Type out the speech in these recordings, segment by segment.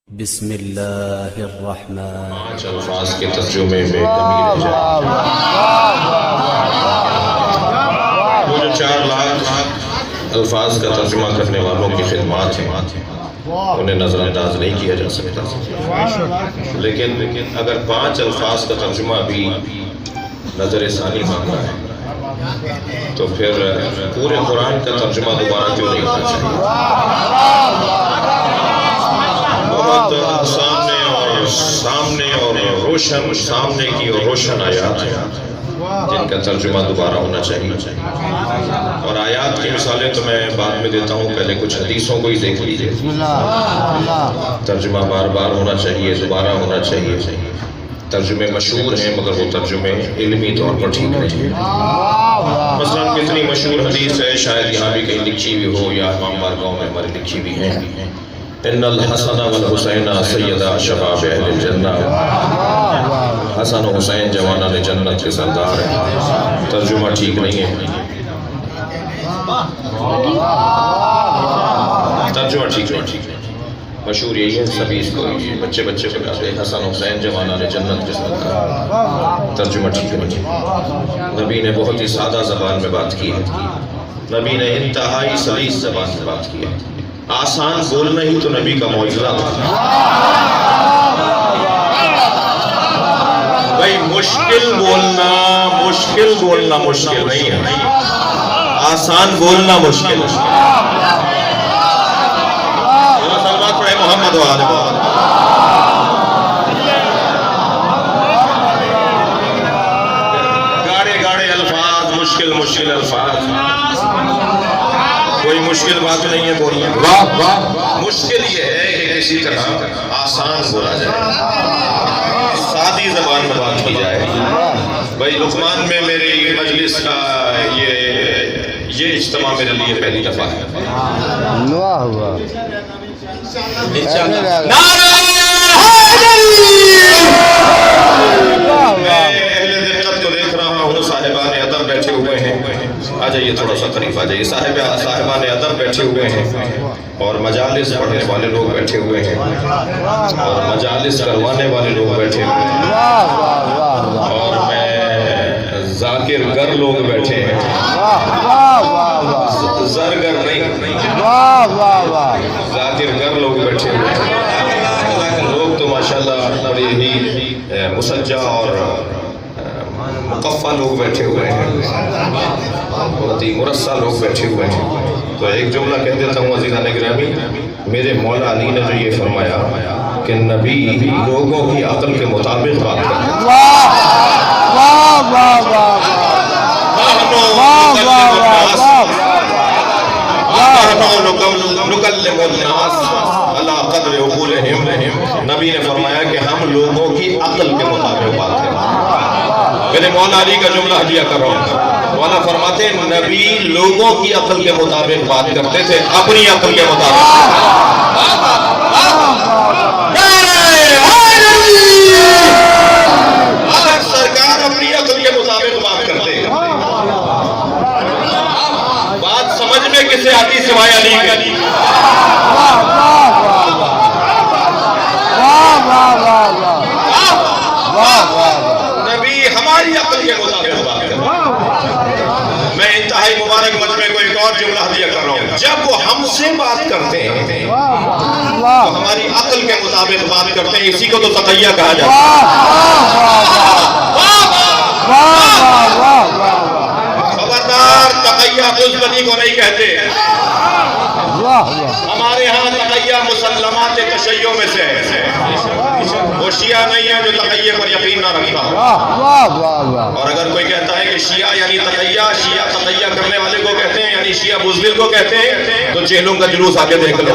बिस्मिल्लाहिर्रहमान। 5 अल्फाज के तर्जुमे में कमी रह जाए। वो जो 4 लाख अल्फाज का तर्जुमा करने वालों की खिदमत हैं उन्हें नज़रअंदाज नहीं किया जा सकता। लेकिन अगर 5 अल्फाज का तर्जुमा भी नज़र सानी मांगा है तो फिर पूरे कुरान का तर्जुमा दोबारा क्यों नहीं होना चाहिए। बहुत सामने और रोशन सामने की और रोशन आयात है जिनका तर्जुमा दोबारा होना चाहिए। और आयात की मिसालें तो मैं बाद में देता हूँ, पहले कुछ हदीसों को ही देख लीजिए। तर्जुमा बार बार होना चाहिए, दोबारा होना चाहिए। तर्जुमे मशहूर हैं मगर वो तर्जुमे इल्मी तौर पर ठीक नहीं है। मसलन कितनी मशहूर हदीस है, शायद यहाँ भी कहीं लिखी भी हो या इमाम बारगाह में हमारी लिखी भी है। इन्नल हसन वल हुसैन सय्यदा शबाब अहलिल जन्नह। हसन और हुसैन जवाना ने जन्नत के सरदार हैं। तर्जुमा ठीक नहीं है, तर्जुमा ठीक नहीं। मशहूर यही है, सभी इसको बच्चे को कहते हैं हसन हुसैन जवाना ने जन्नत के सरदार। तर्जुमा ठीक नहीं है। नबी ने बहुत ही सादा ज़बान में बात की है। नबी ने इंतहाई सलीस ज़बान में बात की है। आसान बोलना ही तो नबी का मौजूदा था। भाई मुश्किल बोलना मुश्किल नहीं है, आसान बोलना मुश्किल है। सलवात पढ़े मोहम्मद वाले। गाड़े अल्फाज, मुश्किल अल्फाज, कोई मुश्किल बात नहीं है बोलना। मुश्किल ये है कि किसी तरह आसान बोला जाए, सादी जबान में बात की जाए। भाई लुकमान में मेरी मजलिस का ये इज्तिमा मेरे लिए पहली दफा है। बैठे हुए हैं, आ जाइए थोड़ा सा करीब आ जाइए। साहिबान अदब बैठे हुए हैं और मजालिस पढ़ने वाले लोग बैठे हुए हैं और मजालिस करवाने वाले लोग बैठे हुए हैं और मैं जाकिर गर लोग बैठे हैं, जरगर नहीं, जाकिर गर लोग बैठे हुए हैं। लोग तो माशाल्लाह बड़े ही मुसज्जा और मुकफ़्फ़ा लोग बैठे हुए हैं, बहुत ही मुरस्सा लोग बैठे हुए हैं। तो एक जुमला कह देता हूँ अज़ीज़ान गिरामी, मेरे मौला अली ने जो ये फरमाया कि नबी लोगों की अक्ल के मुताबिक बात करते हैं। नबी ने फरमाया कि हम लोगों की अक्ल के मुताबिक बात करें। मेरे मौला अली का जुमला हदिया कर रहा हूँ। मौला फरमाते नबी लोगों की अक्ल के मुताबिक बात करते थे, अपनी अक्ल के मुताबिक। सरकार अपनी अक्ल के मुताबिक बात करते हैं। बात समझ में किसे आती सिवाय अली के? नबी हमारी अक्ल के मुताबिक बात करते हैं। मैं इंतहाई मुबारक मजमे को एक और जुमला हदिया कर रहा हूँ। जब वो हमसे बात करते हैं तो हमारी अक्ल के मुताबिक बात करते हैं। इसी को तो तक़य्या कहा जाता है। खबरदार, तक़य्या बुज़दली को नहीं कहते। हमारे यहाँ तक़य्या मुसल्लमात तशय्यो में से है। वो शिया नहीं है जो तक़य्ये पर यकीन ना रखता। और अगर कोई कहता है कि शिया यानी तक़य्या, शिया तक़य्या करने वाले को कहते हैं यानी शिया बुज़दिल को कहते हैं, तो जेलों का जुलूस आके देख लो।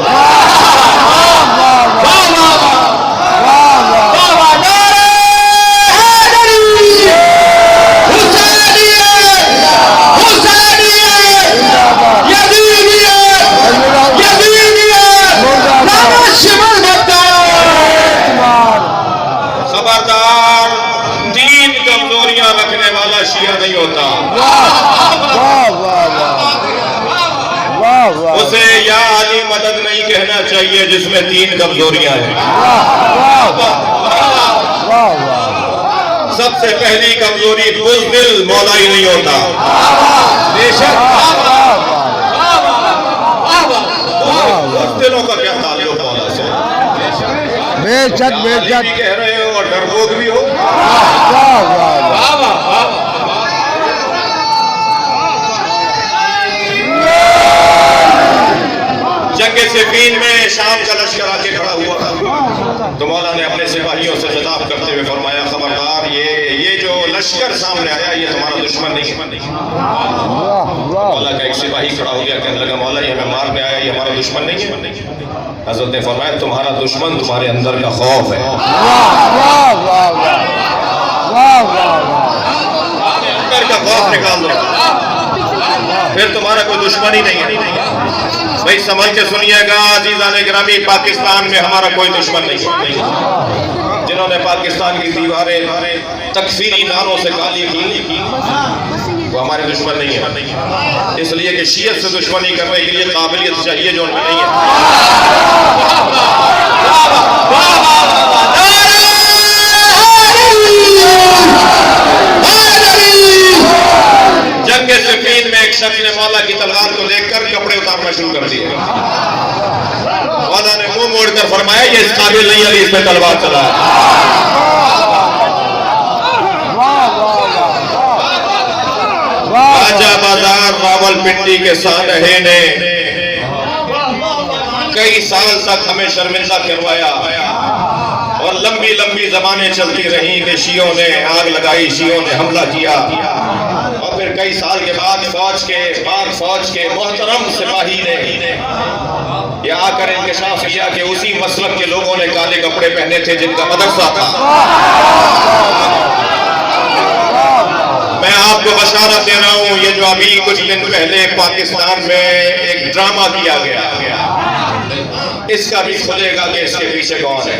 खबरदार, तीन कमजोरियां रखने वाला शिया नहीं होता। उसे या अली मदद नहीं कहना चाहिए। चाहिए जिसमें 3 कमजोरियां हैं। सबसे पहली कमजोरी बुज़दिल मौला ही नहीं होता। बुज़दिलों का क्या ताल्लुक मौला से? बेशक बेशक भी कह रहे हो और डरपोक भी हो। जंगे सिफ़ीन में शाम का लश्कर आके खड़ा हुआ तो मौला ने अपने सिपाहियों से खिताब करते हुए फरमाया, खबरदार, ये जो लश्कर सामने आया ये तुम्हारा दुश्मन नहीं है। मौला का एक सिपाही खड़ा हो गया, कहने लगा, मौला ये हमें मारने आया, ये हमारा दुश्मन नहीं है। हज़रत ने फरमाया, तुम्हारा दुश्मन तुम्हारे अंदर का खौफ है। अंदर का खौफ निकाल दो, फिर तुम्हारा कोई दुश्मन ही नहीं है। भाई समझ के सुनिएगा अज़ीज़ान गिरामी, पाकिस्तान में हमारा कोई दुश्मन नहीं है। जिन्होंने पाकिस्तान की दीवारें तकफीरी नारों से काली की वो हमारे दुश्मन नहीं है, इसलिए कि शियत से दुश्मनी करने के लिए काबिलियत चाहिए जो उनमें नहीं है। जंगे सिफ़ीन में एक शख्स ने मौला की तलवार को देखकर कपड़े उतारना शुरू कर दिए। मौला ने मुंह मोड़कर फरमाया, ये इस काबिल नहीं है, इस पे तलवार चला है। राजा बाजार रावलपिंडी के सानहे ने कई साल तक हमें शर्मिंदा करवाया और लंबी लंबी ज़बानें चलती रहीं कि शियों ने आग लगाई, शियों ने हमला किया। और फिर कई साल के बाद फौज के मोहतरम सिपाही ने यह आकर इंकशाफ किया कि उसी मसलक के लोगों ने काले कपड़े पहने थे जिनका मदरसा था। मैं आपको बशारत दे रहा हूं, ये जो अभी कुछ दिन पहले पाकिस्तान में एक ड्रामा किया गया, इसका भी खुलेगा कि इसके पीछे कौन है।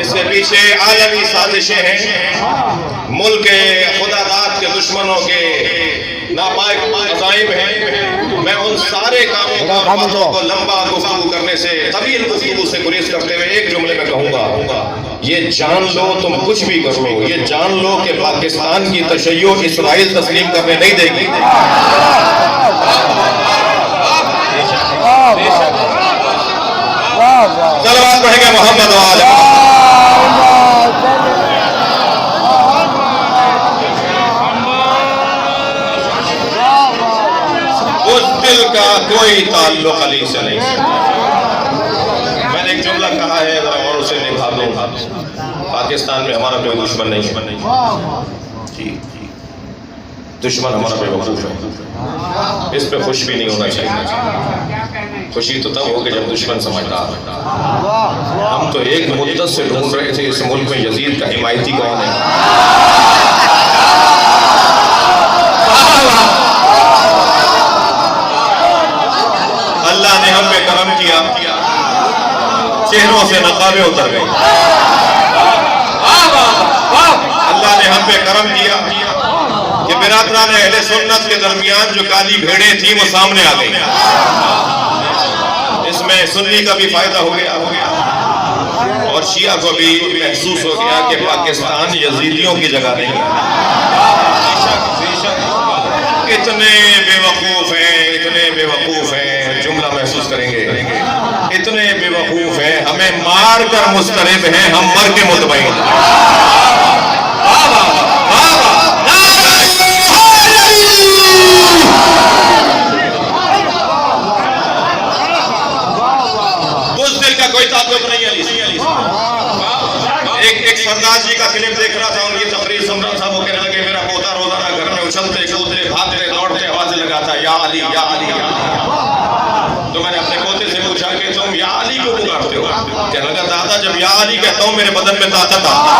इसके पीछे आलमी साजिशें हैं, मुल्क के खुदादाद के दुश्मनों के नापाक अज़ाइम हैं। मैं उन सारे कामों को लंबा गुफ्तगू करने से, तवील गुफ्तगू से गुरेज करते हुए एक जुमले में कहूंगा, ये जान लो तुम कुछ भी करो, ये जान लो कि पाकिस्तान की तशय्यो इस्राइल तस्लीम करने नहीं देगी। सलवात पढ़ेंगे मोहम्मद वाले। उस दिल का कोई ताल्लुक अली से नहीं। मैंने एक जुमला कहा है, जरा और उसे निभा दो। पाकिस्तान में हमारा कोई दुश्मन नहीं है जी, दुश्मन हमारा बेवकूफ है। इस पे खुश भी नहीं होना चाहिए। खुशी तो तब होगी जब दुश्मन समझदार है। हम तो एक मुद्दत से ढूंढ रहे थे इस मुल्क में यजीद का हिमायती कौन है। अल्लाह ने हम पे करम किया, चेहरों से नकाबें उतर गई। अल्लाह ने हम पे करम किया कि बिरादरान अहले सुन्नत के दरमियान जो काली भेड़ें थी वो सामने आ गई। इसमें सुन्नी का भी फायदा हो गया और शिया को भी महसूस हो गया कि पाकिस्तान यजीदियों की जगह नहीं है। इतने बेवकूफ हैं, जुमला महसूस करेंगे, इतने बेवकूफ हैं, हमें मार कर मुस्तरब हैं, हम मर के मुतमईन। बुज़दिल का कोई ताल्लुक नहीं है। एक सरदार जी का क्लिप देख रहा था, उनकी तकरीर सुन रहा था। वो कहने लगे, मेरा पोता रोजाना घर में उछलते कूदते भागते दौड़ते आवाज़ें लगाता, या अली या अली या अली। तो मैंने अपने पोते से पूछा कि तुम या अली क्यों पुकारते हो? कहने लगा, दादा जब या अली कहता हूँ मेरे बदन में ताकत आती है।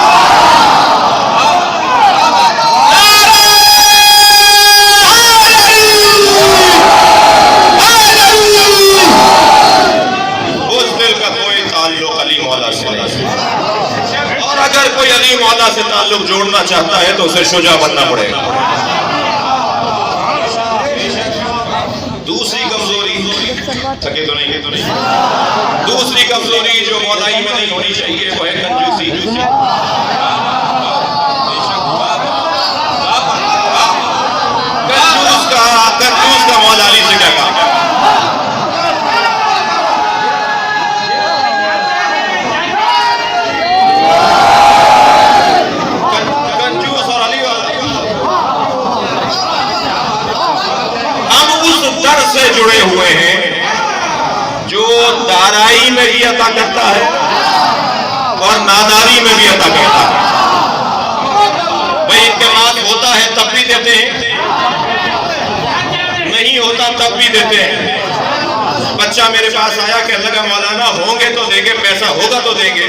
बुज़दिल का कोई ताल्लुक अली मौला से नहीं, और अगर कोई अली मौला से ताल्लुक जोड़ना चाहता है तो उसे शुजा बनना पड़ेगा। दूसरी कमजोरी थके तो नहीं दूसरी कमजोरी जो मौलाई में नहीं होनी चाहिए वो है कंजूसी। कंजूस का मौला अली से क्या कहा? कंजूस और अली वाला हम उस दर से जुड़े हुए हैं जो दाराई में भी अता करता है और नादारी में भी अता करता है। भाई इनके पास होता है तब भी देते हैं, नहीं होता तब भी देते हैं। बच्चा मेरे पास आया कि लगा मौलाना होंगे तो देंगे, पैसा होगा तो देंगे।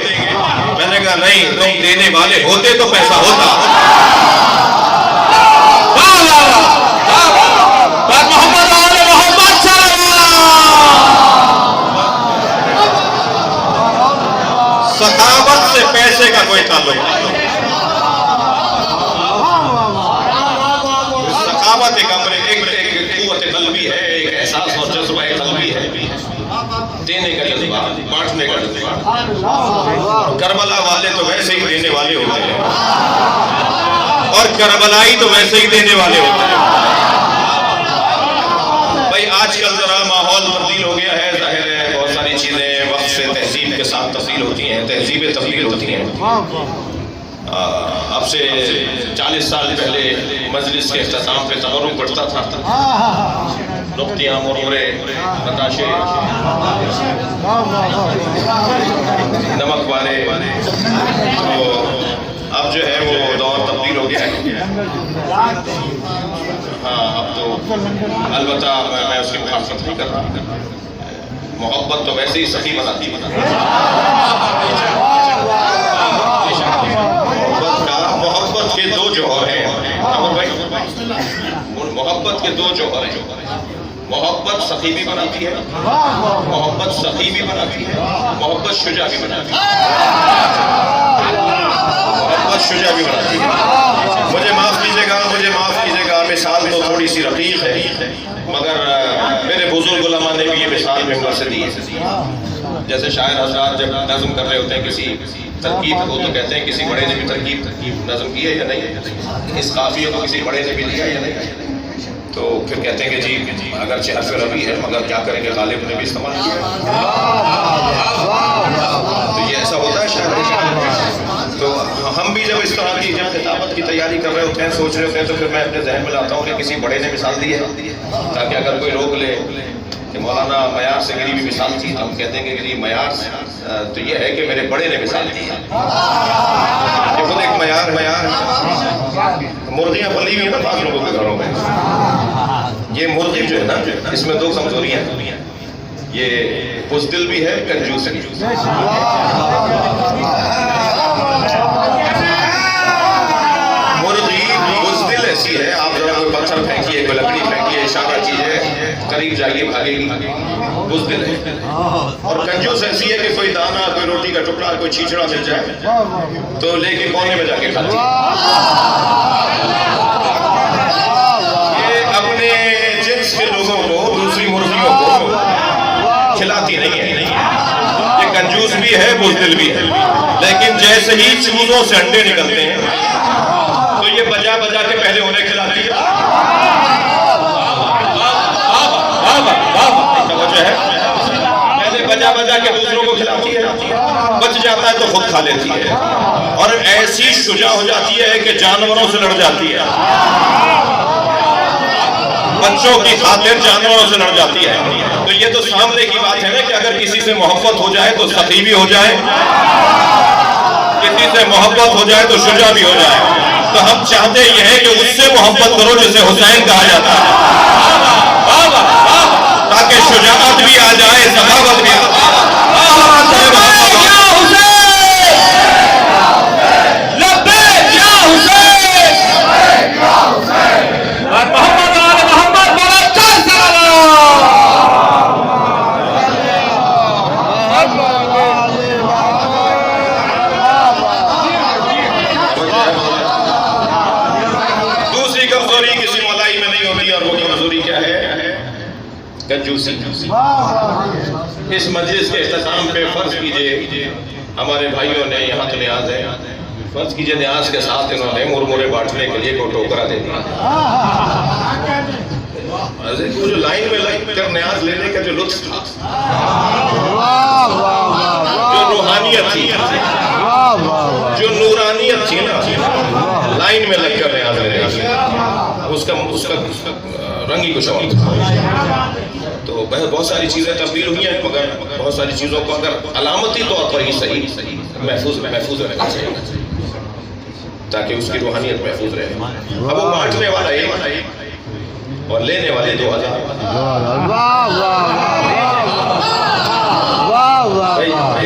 मैंने कहा नहीं, तुम देने वाले होते तो पैसा होता। सखावत से पैसे का कोई ताल्लुक नहीं। सखावत एक कुव्वत क़ल्बी है, एक एहसास और जज्बा क़ल्बी है, देने का जज्बा, बांटने का जज्बा। करबला वाले तो वैसे ही देने वाले होते हैं और करबलाई तो वैसे ही देने वाले होते हैं। भाई आजकल जरा माहौल तब्दील हो गया है, जाहिर है बहुत सारी चीजें वक्त से तहजीब के साथ तब्दील होती हैं, तहजीबें तब्दील होती हैं। अब से 40 साल पहले मजलिस के इख्तिताम पे तमर्रुक बढ़ता था, नुक्तियाँ, मुरमुरे, बताशे, नमक वाले। तो अब जो है वो दौर तब्दील हो गया है। हाँ, अब तो अलबत्ता मैं उसकी मुखालफत नहीं कर रहा। मोहब्बत तो वैसे ही सही बनाती है। मोहब्बत के दो जौहर हैं भाई, मोहब्बत के दो जौहर हैं। मोहब्बत सखी भी बनाती है, मोहब्बत सखी भी बनाती है, मोहब्बत शुजा भी बनाती है, मोहब्बत शुजा भी बनाती है। मुझे माफ कीजिएगा, मिसाल तो थोड़ी सी रकीक है, मगर मेरे बुजुर्ग उलमा ने भी ये मिसाल मेंबर से दी है। जैसे शायर हज़रात जब नज़म कर रहे होते हैं किसी तरकीब को, तो कहते हैं किसी बड़े ने भी तरकीब नज़म की है या नहीं, इस काफिये को किसी बड़े ने भी लिया या नहीं। तो फिर कहते हैं कि जी अगरचे हर्फ रबी है मगर क्या करेंगे, गालिब ने भी इस्तेमाल किया। तो ये ऐसा होता है शायद। तो हम भी जब इस तरह की किताबत की तैयारी कर रहे होते हैं, सोच रहे होते हैं, तो फिर मैं अपने जहन में लाता हूँ कि किसी बड़े ने मिसाल दी है, ताकि अगर कोई रोक ले कि मौलाना मयार से मेरी भी मिसाल थी, तो हम कहते हैं कि जी मयार तो ये है कि मेरे बड़े ने मिसाल दी है। ये खुद एक मयार मुर्गियाँ पली हुई है ना बात लोगों के घरों में। ये मुर्गी जो है ना, इसमें दो कमजोरियां हैं, ये बुज़दिल भी है, कंजूस भी। मुर्गी बुज़दिल ऐसी है, आप जरा कोई पत्थर फेंकिए, कोई लकड़ी फेंकिए, इशारा कीजिए, करीब जाइए, भागेगी, बुज़दिल है। और कंजूस ऐसी है कि कोई दाना, कोई रोटी का टुकड़ा, कोई छींचड़ा मिल जाए तो लेके कोने में जाके खाती है। ये अपने जिन्स के लोगों को, दूसरी मुर्गियों को खिलाती नहीं है। ये कंजूस भी है, बुज़दिल भी है। लेकिन जैसे ही चूजों से अंडे निकलते हैं तो ये बजा बजा के पहले उन्हें खिलाती है। पहले बजा बजा के दूसरों को खिलाती है, बच जाता है तो खुद खा लेती है, और ऐसी शुजा हो जाती है कि जानवरों से लड़ जाती है, बच्चों की खातिर जानवरों से लड़ जाती है। तो ये तो सामने की बात है ना कि अगर किसी से मोहब्बत हो जाए तो सखी भी हो जाए, किसी से मोहब्बत हो जाए तो शुजा भी हो जाए। तो हम चाहते ये है कि उससे मोहब्बत करो जिसे हुसैन कहा जाता है, ताकि शुजाअत भी आ जाए, सखावत भी आ जाए। कंजूसी। इस मजलिस के इख्तिताम पे फर्ज कीजिए हमारे भाइयों ने यहाँ तो न्याज है, फर्ज कीजिए न्याज के साथ इन्होंने मुरमुरे बांटने के लिए को टोकरा दे दिया। वो जो लाइन में लग कर न्याज लेने का जो लुत्फ था, जो रूहानियत थी, जो नूरानियत थी ना, लाइन में लग कर न्याज लेने की, उसका रंग ही कुछ और था। तो बहुत सारी चीजें तब्दील हुई हैं, मगर बहुत सारी चीजों को अगर अलामती तौर पर ही सही महफूज रहना चाहिए ताकि उसकी रूहानियत महफूज रहे। अब वो बांटने वाला एक और लेने वाले 2000।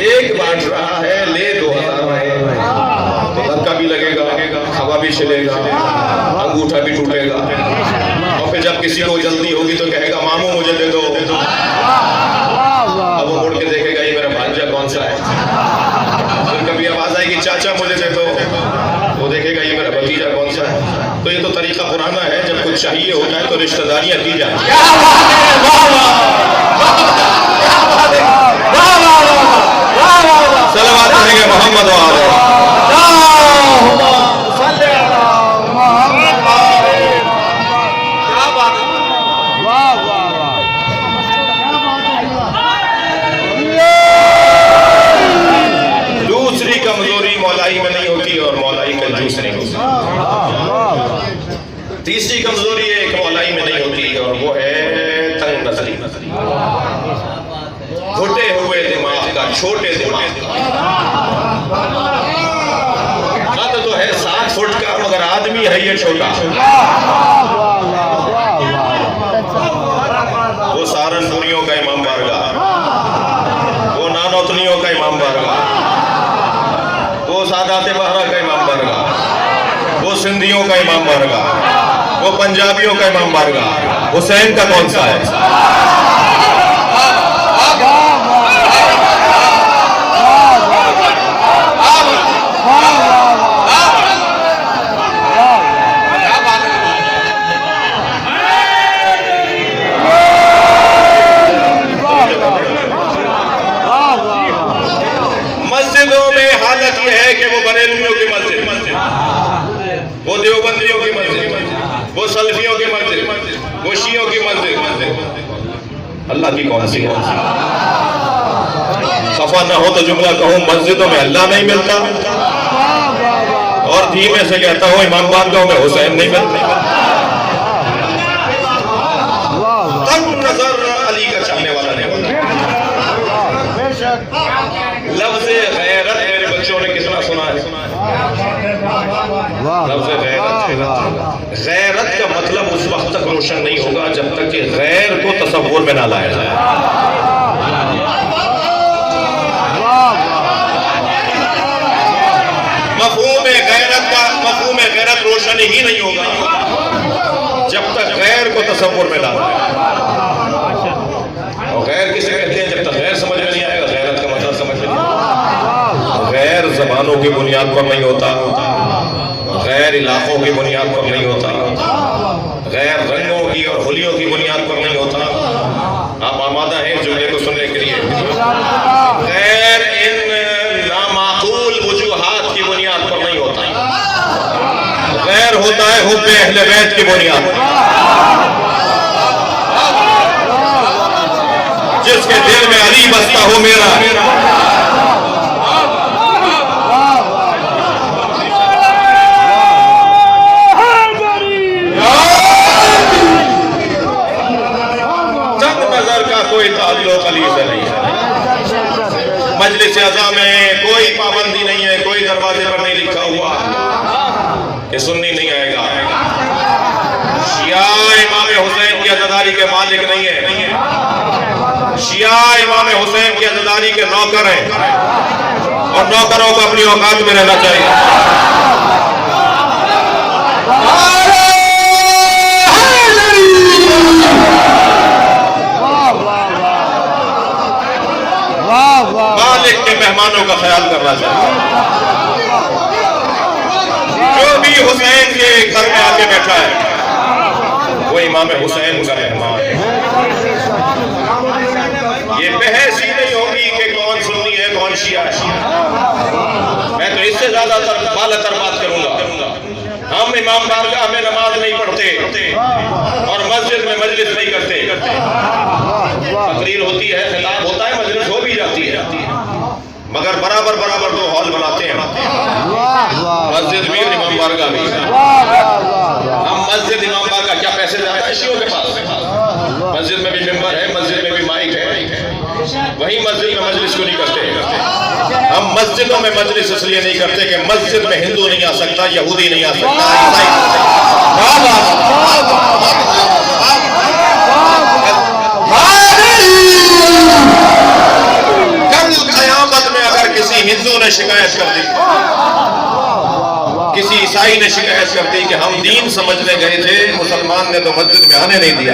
एक बांट रहा है, ले 2000 रहे, तो धक्का भी लगेगा, हवा भी चलेगा, अंगूठा भी टूटेगा, और फिर जब किसी को जल्दी होगी तो कहेगा मामू मुझे दे दो। अब वो मुड़ के देखेगा ये मेरा भांजा कौन सा है। फिर कभी आवाज आएगी चाचा मुझे दे दो, वो देखेगा ये मेरा भतीजा कौन सा है। तो ये तो तरीका पुराना है, जब कुछ चाहिए होता है तो रिश्तेदारियां दी जाती हैं। सलावत करेंगे मोहम्मद दूसरी कमजोरी मौलाई में नहीं होती और मौलाई कंजूस नहीं होती। तीसरी कमजोरी एक मौलाई में नहीं होती और वो है तंग नजरी, घुटे हुए दिमाग का, छोटे दिमाग का। कद तो है 7 फुट का मगर आदमी है ये छोटा। वो सारनपुरियों का इमाम बारगाह, वो नानौतनियों का इमाम बारगाह, वो सादाते बहरा का इमाम बारगाह, वो सिंधियों का इमाम बारगाह, वो पंजाबियों का इमाम बारगाह, हुसैन का कौन सा है? मस्जिदों में हालत यह है कि वो बरेलवियों की मस्जिद, वो देवबंदियों की मस्जिद, वो सल्फियों की मस्जिद, वो शियों की मस्जिद, अल्लाह की कौन सी है? खफा ना हो तो जुमला कहूं, मस्जिदों में अल्लाह नहीं मिलता और धीमे से कहता हूं इमाम बारगाह में हुसैन नहीं मिलता। तंग नजर अली का चाहने वाला नहीं होता। लफ्ज़ गैरत मेरे बच्चों ने कितना सुना है? लफ्ज़ गैरत, गैरत का मतलब उस वक्त तक रोशन नहीं होगा जब तक कि गैर को तसव्वुर में ना लाया जाए। मफ़हूम गैरत रोशन ही नहीं होगा जब तक गैर को तसव्वुर में लाना है। और गैर किसे कहते हैं? जब तक गैर समझ में नहीं आएगा गैरत का मतलब समझ में नहीं आएगा। गैर जबानों की बुनियाद पर नहीं होता, गैर इलाकों की बुनियाद पर नहीं होता, गैर रंगों की और होलियों की बुनियाद पर नहीं होता। आप आमादा हैं जुमले को सुनने के लिए? गैर इन नामाकूल वजूहात की बुनियाद पर नहीं होता, गैर होता है हुब्बे अहले बैत की बुनियाद। जिसके दिल में अली बसता हो मेरा, तंग नजर का कोई ताल्लुक अली से नहीं है। मजलिस अज़ा में कोई पाबंदी नहीं है, कोई दरवाजे पर नहीं लिखा हुआ कि सुन्नी नहीं आएगा। शिया इमाम हुसैन की अज़ादारी के मालिक नहीं है, शिया इमाम हुसैन की अज़ादारी के नौकर हैं और नौकरों को अपनी औकात में रहना चाहिए। मालिक के मेहमानों का ख्याल करना चाहिए। जो भी हुसैन के घर में आके बैठा है वो इमाम हुसैन का मेहमान है। ये बहस ही नहीं होगी कि कौन सुन्नी है कौन शिया है। मैं तो इससे ज्यादा बालातर बात करूंगा। हम इमाम बारगाह में नमाज नहीं पढ़ते और मस्जिद में मजलिस नहीं करते। तकरीर होती है, खिताब होता है, मजलिस हो भी जाती है, मगर बराबर बराबर दो हॉल बनाते हैं, मस्जिद भी और इमाम बारगाह भी। हम मस्जिद इमाम बारगाह, क्या पैसे जाते हैं शियों के पास? मस्जिद में भी मेंबर है, मस्जिद में भी माइक है, वही मस्जिद में मजलिस को नहीं करते। हम मस्जिदों में मजलिस इसलिए नहीं करते कि मस्जिद में हिंदू नहीं आ सकता, यहूदी नहीं आ सकता, कल क़यामत में अगर किसी हिंदू ने शिकायत कर दी, किसी ईसाई ने शिकायत कर दी कि हम दीन समझने गए थे, मुसलमान ने तो मस्जिद में आने नहीं दिया,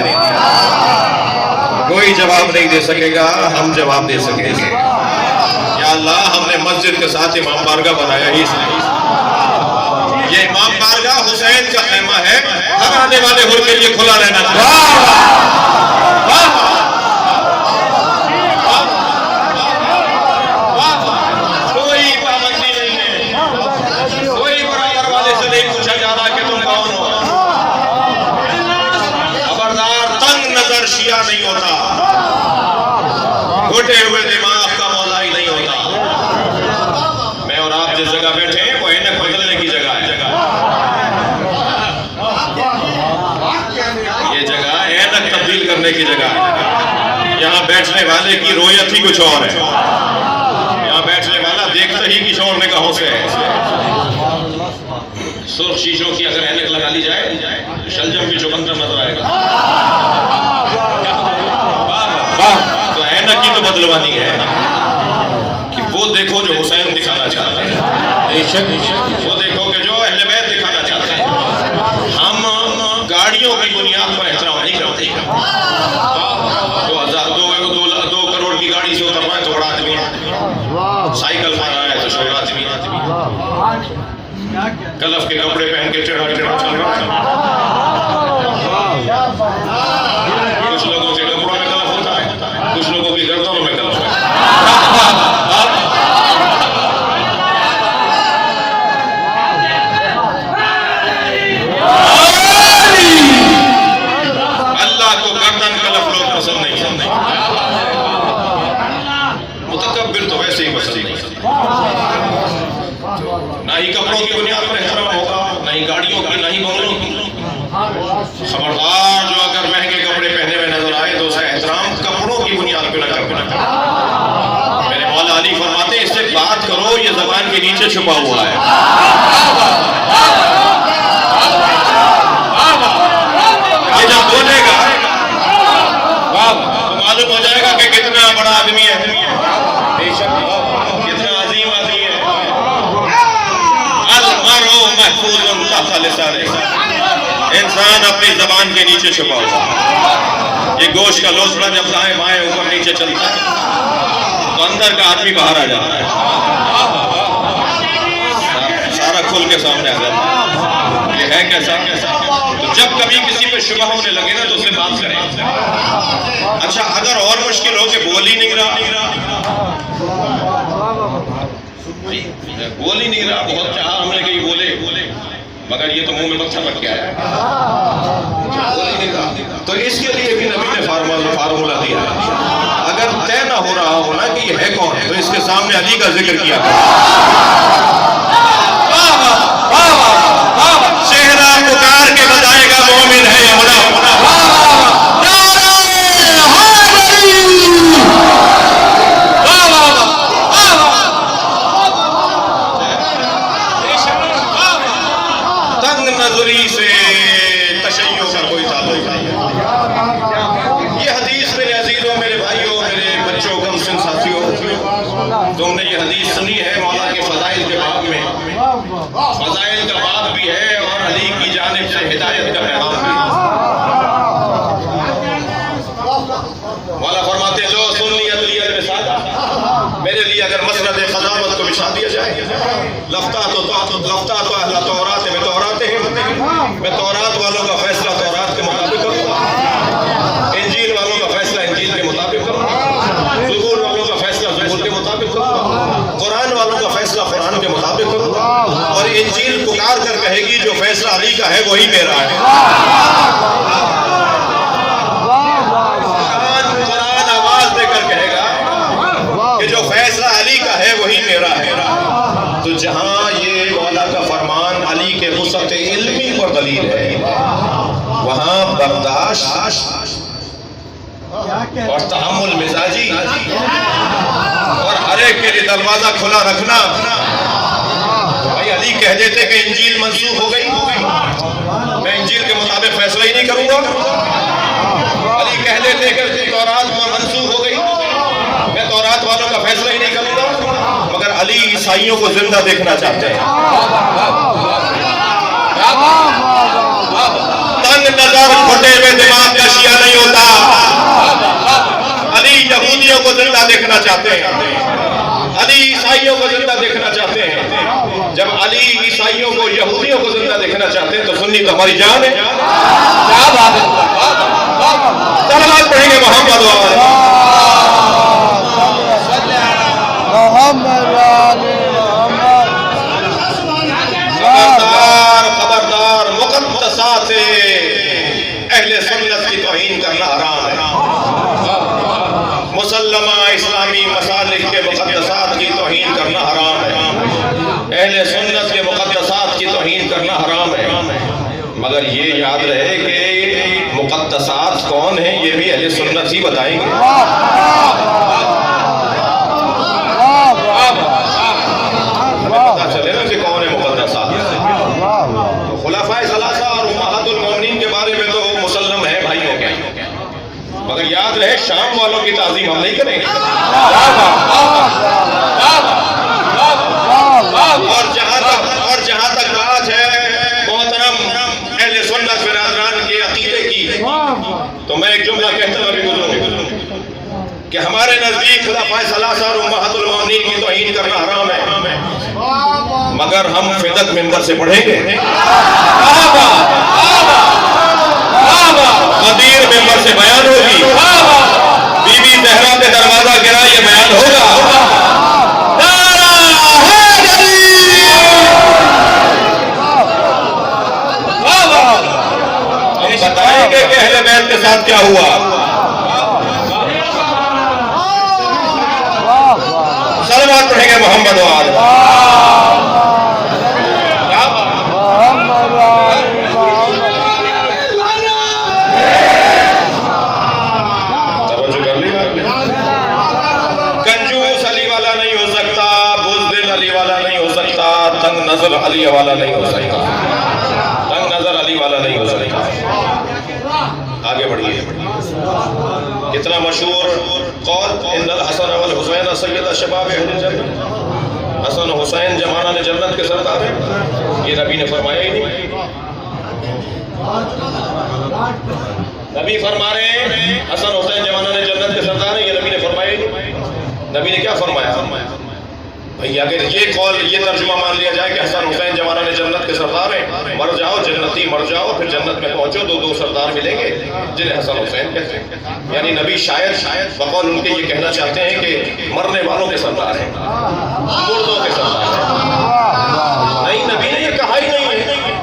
कोई जवाब नहीं दे सकेगा, हम जवाब दे सकेंगे। या अल्लाह, हमने मस्जिद के साथ इमाम बारगाह बनाया ही इसलिए। ये इमाम बारगाह हुसैन का खैमा है, हर आने वाले हुर के लिए खुला रहना चाहिए। कोई पाबंदी नहीं है, कोई बराबर वाले से नहीं पूछा जा रहा कि तुम कौन हो। खबरदार, तंग नजर शिया नहीं होता, घुटे हुए दिमाग का मौला ही नहीं होता। मैं और आप जिस जगह बैठे हैं वो ऐनक बदलने की जगह है। ये जगह ऐनक तब्दील करने की जगह है। यहाँ बैठने वाले की रोयत ही कुछ और है। यहाँ बैठने वाला देखते ही किसी और निगाहों से है। सुर्ख शीशों की अगर ऐनक लगा ली जाए तो शलजम भी चुकंदर नजर आएगा। तो ऐनक की तो बदलवानी है कि वो देखो जो हुसैन दिखाना चाहता है, वो देखो कि जो अहले बैत दिखाना चाहता है। हम गाड़ियों की बुनियाद पर एहतराम नहीं करते। 2 करोड़ की गाड़ी से उतरना है तो बड़ा आदमी, साइकिल मारा है तो छोटा आदमी, कलफ के कपड़े पहन के टेढ़ा टेढ़ा चल रहा है। कुछ लोगों के कपड़ों में कलफ होता है, कुछ लोगों की गर्दनों में कलफ है। अल्लाह को गर्दन कलफ लोग पसंद नहीं करते, मुतकब्बिर तो वैसे ही पसंद नहीं करते। ना ही कपड़ों की बुनियाद पर एहतराम होगा, ना ही गाड़ियों की, ना ही बंगलों की। खबरदार, जो अगर महंगे कपड़े पहने हुए नजर आए तो उसका एहतराम कपड़ों की बुनियाद पर न करना। मेरे मौला अली फरमाते, इससे बात करो, ये ज़बान के नीचे छुपा हुआ है। ये जब बोलेगा तो मालूम हो जाएगा कि कितना बड़ा आदमी है, कितना अजीम आदमी है। इंसान अपनी जबान के नीचे छुपा हुआ। ये गोश्त का लोसड़ा जब दाएं बाएं ऊपर नीचे चलता है तो अंदर का आदमी बाहर आ जाता है, सारा खुल के सामने आ जाता है। ये है कैसा? तो जब कभी किसी पे शुबह होने लगे ना तो उससे बात करें। अच्छा, अगर और मुश्किल हो कि बोल ही नहीं रहा, बहुत चाहा हमने कि बोले, मगर ये तो मुंह में पत्थर रख के आया, बोल ही नहीं रहा। तो इसके लिए भी नबी ने फार्मूला दिया है। अगर तय ना हो रहा हो ना कि ये है कौन, तो इसके सामने अली का जिक्र किया। चेहरा पुकार के बताएगा मोमिन है या मुनाफिक। तंग नजरी से तशय्युर का कोई ताल्लुक नहीं है। ये हदीस मेरे अजीजों, मेरे भाइयों, मेरे बच्चों, कमसिन साथियों, तुमने ये हदीस सुनी है मौला के फजाइल के बाब में। फजाइल का बाब भी है और अली की जानिब से हिदायत का पैगाम भी। मौला फरमाते जो सुन लिया तो मेरे लिए अगर मसनद खजामत को बिछा दिया जाए, लफ्ता तो अहला तौरात में तौराते हैं, मैं तौरात वालों का फैसला तौरात के मुताबिक करूँगा, इंजील वालों का फैसला इंजील के मुताबिक करूँगा, फैसला कुरान के मुताबिक करूंगा। और इंजील पुकार कर कहेगी जो फैसला अली का है वही मेरा है। कुरान आवाज देकर कहेगा कि जो फैसला अली का है वही मेरा है। तो जहां ये मौला का फरमान अली के वुसअत इल्मी पर दलील है, वहां बर्दाश्त और तहम्मुल मिजाजी और हर एक के लिए दरवाजा खुला रखना। भाई अली कह देते कि इंजील मंसूख हो गई, मैं इंजील के मुताबिक फैसला ही नहीं करूंगा। अली कह देते कि तौरात मंसूख हो गई, मैं तौरात वालों का फैसला ही नहीं करूंगा। मगर अली ईसाइयों को जिंदा देखना चाहते हैं। तंग नजर फटे हुए दिमाग का शिया नहीं होता। अली यहूदियों को जिंदा देखना चाहते हैं, अली ईसाइयों को जिंदा देखना चाहते हैं। जब अली ईसाइयों को यहूदियों को जिंदा देखना चाहते हैं तो सुन्नी तो हमारी जान है। क्या बात है, सलावत पढ़ेंगे मोहम्मद खबरदार खबरदार, मुक़द्दसात से अहले सुन्नत की तौहीन करना हराम है। मुसल्लमा इस्लामी मसालिक के मुक़द्दसात की तौहीन करना हराम है। अहले सुन्नत के मुक़द्दसात की तौहीन करना हराम है। मगर ये याद रहे कि मुक़द्दसात कौन है ये भी अहले सुन्नत ही बताएंगे। पता चले ना कि कौन है मुक़द्दसात। तो खुलाफाए सलासा और उम्महातुल मोमिनीन के बारे में तो मुसल्लम है भाइयों के, मगर याद रहे शाम वालों की ताज़ीम हम नहीं करेंगे। और जहां तक बात है मोहतरम अहले सुन्नत बिरादरान के अकीदे की, तो मैं एक जुमला कहता हुआ भी गुजरूं कि हमारे नजदीक खुलाफाए सलासा और उम्महातुल मोमिनीन की तौहीन करना हराम है, मगर हम फिदक मिंबर से पढ़ेंगे, कदीर मिंबर से बयान होगी, बीबी ज़हरा पे दरवाजा गिरा ये बयान होगा। हम बताएंगे कि अहले बैत के साथ क्या हुआ। सलावत पढ़ेंगे मोहम्मद नजर अली वाला नहीं हो सकता, तंग नजर अली वाला नहीं हो सकता। आगे बढ़िए। कितना मशहूर कौल, इन्नल हसन वल हुसैन सय्यद शबाब अहल जन्नत। हसन हुसैन जमाना ने जन्नत के सरदार हैं, ये नबी ने फरमाया ही नहीं। नबी फरमा रहे हैं हसन हुसैन जमाना ने जन्नत के सरदार हैं, ये नबी ने फरमाया ही नहीं। नबी ने क्या फरमाया? भैया अगर ये कौल ये तर्जुमा मान लिया जाए कि हसन हुसैन जमाना ने जन्नत के सरदार हैं, मर जाओ जन्नती मर जाओ, फिर जन्नत में पहुंचो दो सरदार मिलेंगे जिन्हें हसन हुसैन कहते हैं। यानी नबी शायद बकौल उनके ये कहना चाहते हैं कि मरने वालों के सरदार हैं, मुर्दों के सरदार हैं। नहीं, नबी ने ये कहा ही नहीं है।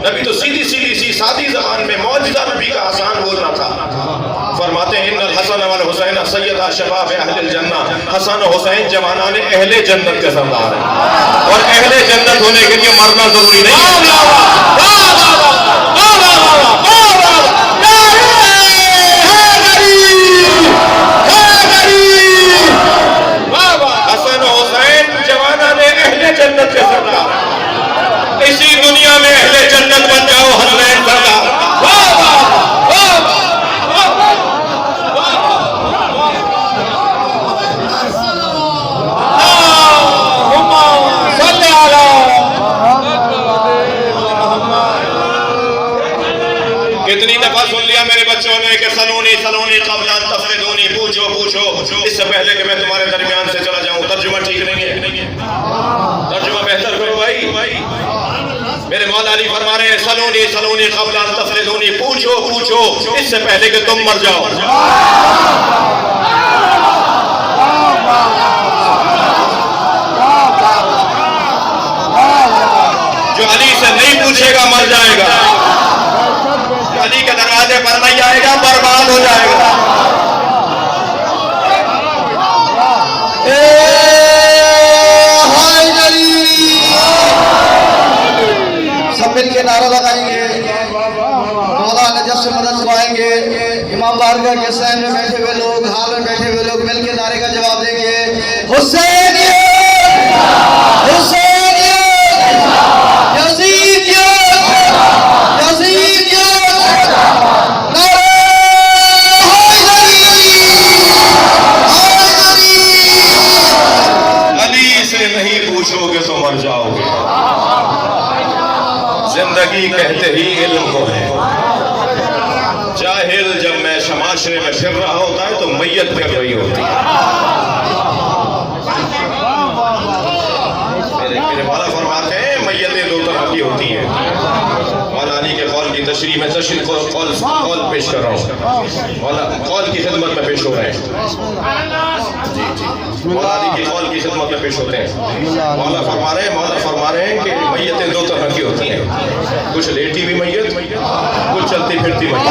नबी तो सीधी सी सादी जबान में मौजूदा नबी का आसान बोलना था। फरमाते हैं इन्नल हसन वल हुसैन सय्यदा शबाब अहलिल जन्नह। हसन हुसैन जमाना ने अहले जन्नत के सरदार हैं, और अहले जन्नत होने के लिए मरना जरूरी नहीं है। हसन हुसैन जमाना ने अहले जन्नत के सरदार हैं। इसी दुनिया में अहले जन्नत बन जाओ हसनैन सरदार। कितनी दफा सुन लिया मेरे बच्चों ने कि सलूनी सलूनी क़ब्ल अन तफ़रिदूनी, पूछो पूछो इससे पहले कि मैं तुम्हारे दरमियान से चला जाऊं। तर्जुमा ठीक नहीं है, तर्जुमा बेहतर करो भाई। मेरे मौला अली फरमा रहे हैं सलूनी सलूनी क़ब्ल अन तफ़रिदूनी, पूछो पूछो इससे पहले कि तुम मर जाओ। पूछेगा मर जाएगा, अली के दरवाजे पर नहीं आएगा बर्बाद हो जाएगा। सब मिल के नारा लगाएंगे, मौला नजफ से मदद पाएंगे। इमाम बारगाह के सामने बैठे हुए लोग, हाल में बैठे हुए लोग मिल के नारे का जवाब देंगे, हुसैनियत, हुसैनियत, यज़ीदियत, यज़ीदियत, नारे अली से नहीं पूछोगे तो मर जाओगे। जिंदगी कहते ही इल्म को है। जाहिल जब मैं शमाशरे में फिर रहा होता है तो मैयत फिर रही होती है। मेरे वाला फरमाते हैं मैयतें दो तरह की होती हैं। मौला अली के कौल की तशरीह में कौल पेश कर रहा हूँ। मौला कौल की खिदमत में पेश हो रहे हैं। जी जी, मौला अली की कौल की खिदमत में पेश होते हैं। मौला फरमा रहे हैं कि मैयतें दो तरह की होती हैं, कुछ लेटी हुई मैयत, कुछ चलती फिरती मैयत।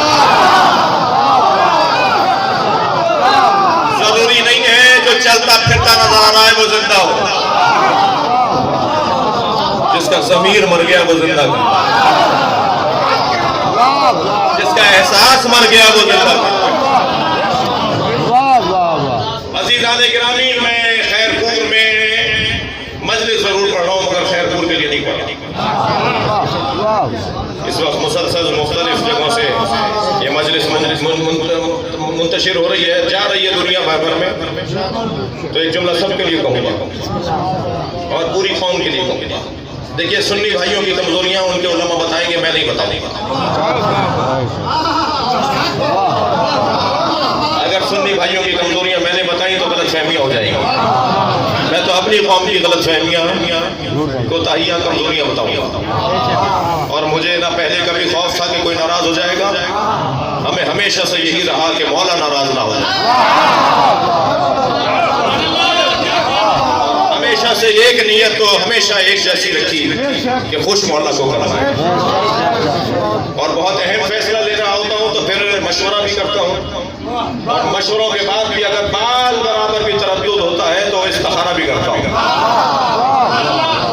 जरूरी नहीं है जो चलता फिरता नजर आ रहा है वो जिंदा हो, जिसका ज़मीर मर गया वो जिंदा कर, जिसका एहसास मर गया वो जिंदा कर। अज़ीज़ाने गिरामी, मैं खैरपुर में मजलिस जरूर पढ़ रहा हूँ मगर खैरपुर के लिए नहीं पढ़ रहा। इस वक्त मुसलसल मुख्तलिफ जगहों से ये मजलिस मुंतशिर हो रही है, जा रही है दुनिया भर में। तो एक जुमला सबके लिए कहूँगा और पूरी कौम के लिए कहूँगा। देखिए, सुन्नी भाइयों की कमजोरियां उनके उलमा बताएंगे, मैं नहीं बताऊंगा। अगर सुन्नी भाइयों की कमजोरियां मैंने बताई तो गलतफहमियां हो जाएंगी। मैं तो अपनी कौम की गलतफहमियां, कोताहियां, कमजोरियां बताऊंगा। और मुझे ना पहले कभी खौफ था कि कोई नाराज हो जाएगा। हमें हमेशा से यही रहा कि मौला नाराज ना हो जाए। हमेशा से एक नीयत तो हमेशा एक जैसी रखी कि खुश मौला को करना है। और बहुत अहम फैसला ले रहा होता हूँ तो फिर मशवरा भी करता हूँ, और मशवरों के बाद भी अगर बाल बराबर भी तरद्दुद होता है तो इस्तिखारा भी करता हूँ।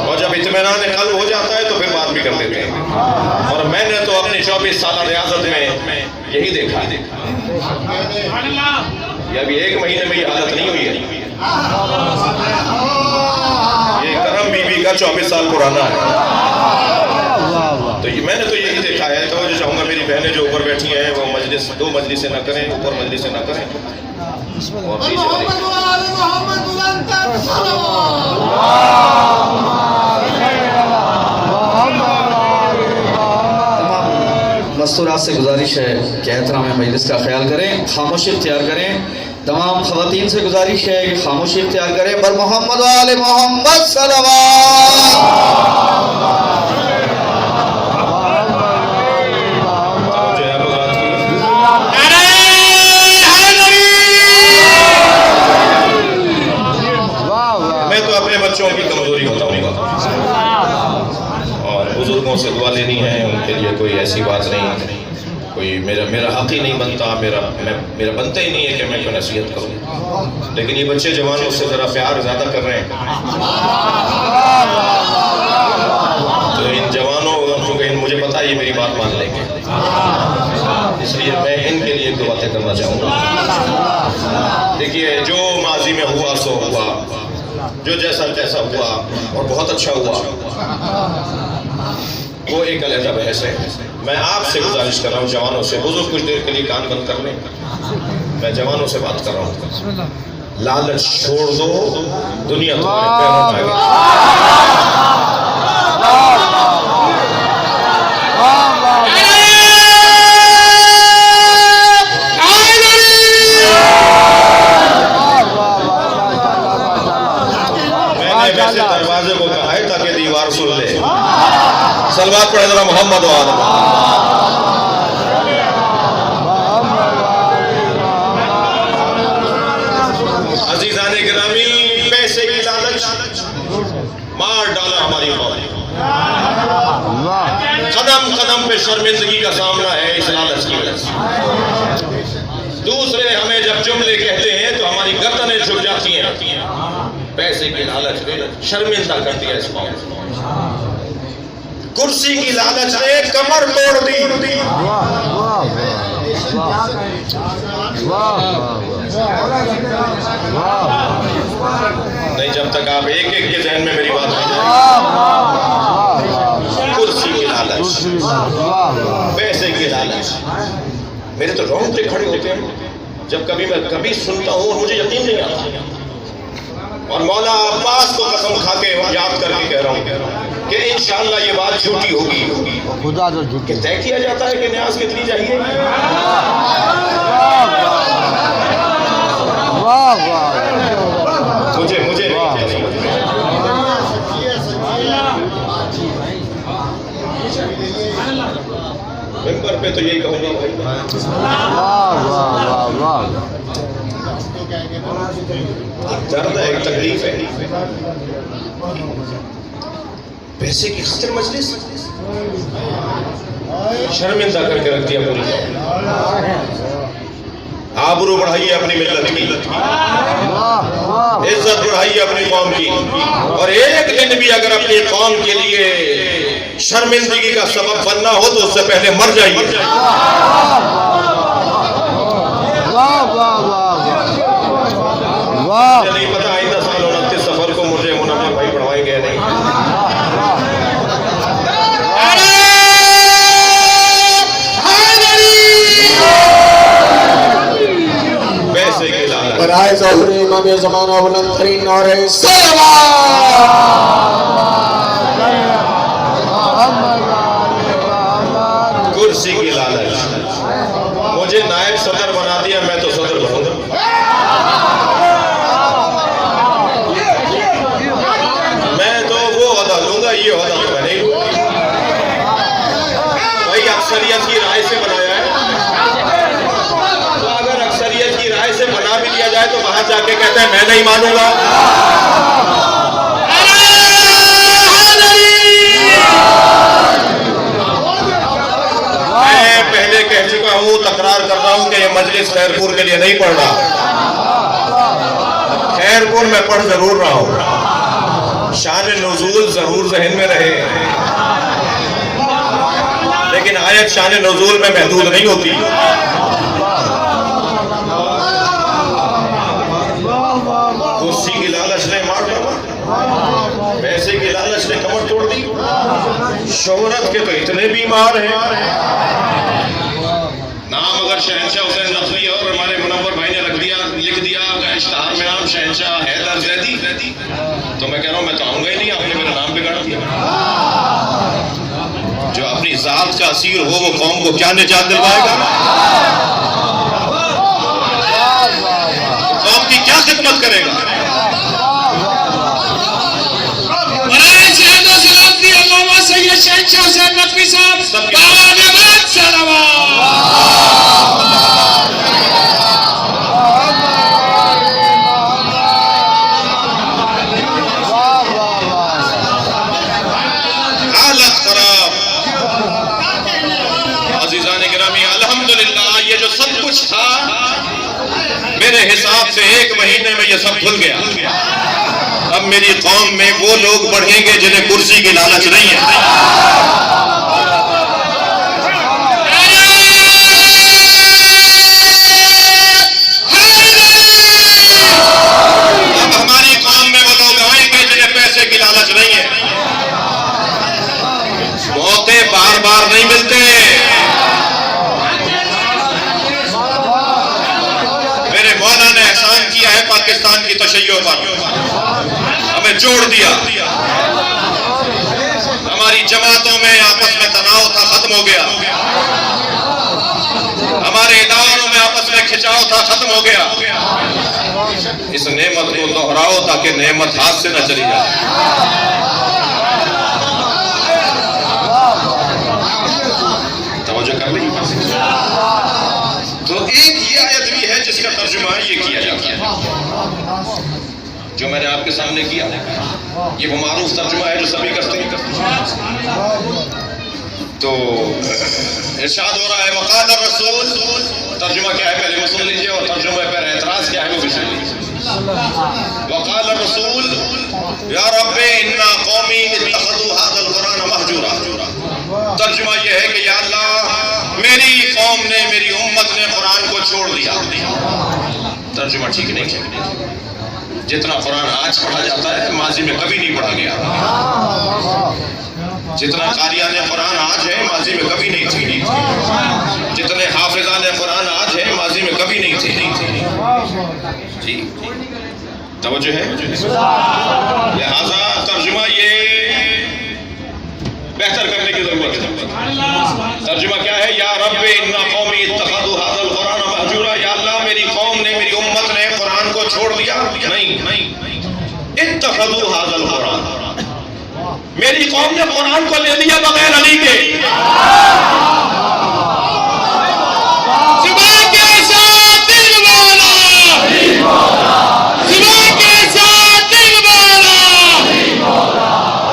और जब इत्मीनान क़ल्ब हो जाता है तो फिर बात भी कर देते हैं। और मैंने तो अपनी 24 साल रियासत में यही देखा। ये अभी 1 महीने में ये हालत नहीं हुई है। ये करम बीबी का 24 साल पुराना है। तो ये मैंने तो यही देखा है। तो जो चाहूँगा मेरी बहनें जो ऊपर बैठी हैं वो मजलिस, 2 मजलिसें ना करें, ऊपर मजलिसें ना करें। और मस्तूरात से गुजारिश है कि एहतराम मजलिस का ख्याल करें, खामोशी इख्तियार करें। तमाम ख़वातीन से गुजारिश है कि खामोशी इख्तियार करें। बर मोहम्मद वाले मोहम्मद सल्लल्लाहु। मैं तो अपने बच्चों की कमजोरी बताऊंगा और बुजुर्गों से दुआ लेनी है। उनके लिए कोई ऐसी बात नहीं, कोई मेरा हक ही नहीं बनता, मेरा बनता ही नहीं है कि मैं कोई नसीहत करूं। लेकिन ये बच्चे जवान मुझसे ज़रा प्यार ज़्यादा कर रहे हैं, तो इन जवानों को मुझे पता है ये मेरी बात मान लेंगे, इसलिए मैं इनके लिए 2 बातें करना चाहूँगा। देखिए, जो माजी में हुआ सो हुआ, जो जैसा तैसा हुआ और बहुत अच्छा हुआ, वो एक अलग बहस है। मैं आपसे गुजारिश कर रहा हूँ, जवानों से, बुजुर्ग कुछ देर के लिए कान बंद कर लें। मैं जवानों से बात कर रहा हूँ, लालच छोड़ दो, दुनिया तुम्हारे पैरों में आएगी। मैंने वैसे दरवाजे को कहा है ताकि दीवार सुन ले। सलवात पढ़े जरा मोहम्मद वाला। अजीजाने गिरामी, पैसे की लालच मार डाला हमारी कौम। वाह कदम कदम पे शर्मिंदगी का सामना है इस लालच की वजह से। दूसरे हमें जब जुमले कहते हैं तो हमारी गर्दनें झुक जाती हैं। पैसे की लालच ने शर्मिंदा कर दिया इस कौम को। कुर्सी की लालच ने कमर तोड़ दी। वाह वाह वाह वाह नहीं, जब तक आप एक एक के जहन में मेरी बात नहीं जाएगी। कुर्सी की लालच, पैसे की लालच, मेरे तो रोंगटे खड़े होते हैं जब मैं कभी सुनता हूँ और मुझे यकीन नहीं आता। और मौला अब्बास को कसम खा के याद करके कह रहा हूँ कि इंशाअल्लाह ये बात झूठी होगी। खुदा तो झूठी तय किया जाता है कि न्याज कितनी चाहिए। वाह वाह मुझे मिंबर पे तो यही कहूँगा भाई। वाह वाह वाह दर्द है, एक तकलीफ है। पैसे की खातिर मजलिस शर्मिंदा करके रख दिया पूरी। आबरू बढ़ाइए अपनी मिल्लत की, इज्जत बढ़ाइए अपनी कौम की। और एक दिन भी अगर अपनी कौम के लिए शर्मिंदगी का सबब बनना हो तो उससे पहले मर जाइए। वाह वाह वाह वाह। मुझे नहीं पता आइंदा साल 29 सफर को मुझे मुनव्वर भाई पढ़वाएंगे या नहीं। पैसे के लालच, बराए ज़ोहर इमाम ज़माना बुलंद तरीन नारे कुर्सी की लालच, मुझे नायब सदर बना दिया, मैं तो सदर बनूंगा। मैं तो वो अदा लूंगा, ये अदा तो मैं नहीं लूंगा। भाई अक्सरियत की राय से बनाया है, तो अगर अक्सरियत की राय से बना भी लिया जाए तो बाहर जाके कहते हैं मैं नहीं मानूंगा। पहले कह चुका हूं, तकरार कर रहा हूं कि ये मजलिस खैरपुर के लिए नहीं पढ़ रहा। खैरपुर में पढ़ जरूर रहा हूं, शान नुज़ूल जरूर जहन में रहे, लेकिन आयत शान नुज़ूल में महदूद नहीं होती। कुर्सी की लालच ने मार दिया, पैसे की लालच ने कमर तोड़ दी। शोहरत के तो इतने बीमार हैं। नाम अगर शहंशाह हुसैन नकवी और हमारे मुनव्वर भाई ने लिख दिया इश्तहार में नाम शहंशाह हैदर ज़ैदी, तो मैं कह रहा हूँ मैं तो आऊंगा ही नहीं, आपने मेरा नाम बिगाड़ दिया। जो अपनी जात का असीर हो वो कौम को क्या निजात दिलवाएगा? कौम की क्या खिदमत करेगा? हालत खराब। अज़ीज़ान गिरामी, अल्हम्दुलिल्लाह ये जो सब कुछ था मेरे हिसाब से 1 महीने में ये सब भूल गया। अब मेरी कौम में वो लोग बढ़ेंगे जिन्हें कुर्सी की लालच नहीं है। अब हमारी कौम में वो लोग आएंगे जिन्हें पैसे की लालच नहीं है। मौके बार बार नहीं मिलते। मेरे मौला ने एहसान किया है पाकिस्तान की तशय्यो पर, हमें जोड़ दिया। हमारी जमातों में आपस में तनाव था, खत्म हो गया। हमारे इदारों में आपस में खिंचाव था, खत्म हो गया। इस नेमत को दोहराओ ताकि नेमत हाथ से न चली जाए। तवज्जो कर ली। तो एक ये आयत भी है जिसका तर्जुमा ये किया जाता है जो मैंने आपके सामने किया। ये वो मारूफ तर्जुमा है जो सभी करते हैं। तो इरशाद हो रहा है वक़ाल रसूल, तर्जुमा क्या है पहले वो सुन लीजिए और तर्जुमे पर एतराज क्या है वो भी सुन लीजिए। वक़ाल रसूल या रब्बे इन्ना कौमी इत्तखज़ू हाज़ल कुरान महजूरा। तर्जुमा ये है कि या अल्लाह मेरी कौम ने, मेरी उम्मत ने कुरान को छोड़ दिया। तर्जुमा ठीक नहीं है। जितना कुरान आज पढ़ा जाता है माजी में कभी नहीं पढ़ा गया। जितना कारियान कुरान आज है माजी में कभी नहीं थी। जितने हाफिजान कुरान आज है माजी में कभी नहीं थे। जी तवज्जो है। लिहाजा तर्जुमा ये बेहतर करने की जरूरत है। तर्जुमा क्या है? या रब्बे इन्ना कौमी इत्तखज़ू हाज़ल कुरान महजूरा। या अल्लाह मेरी कौम ने, मेरी उम्मत ने कुरान को छोड़ दिया। नहीं, इत्तखज़ू हाज़ल कुरान, मेरी कौम ने कुरान को ले लिया बगैर अली के। जुबान के साथ दिल वाला, जुबान के साथ दिल वाला,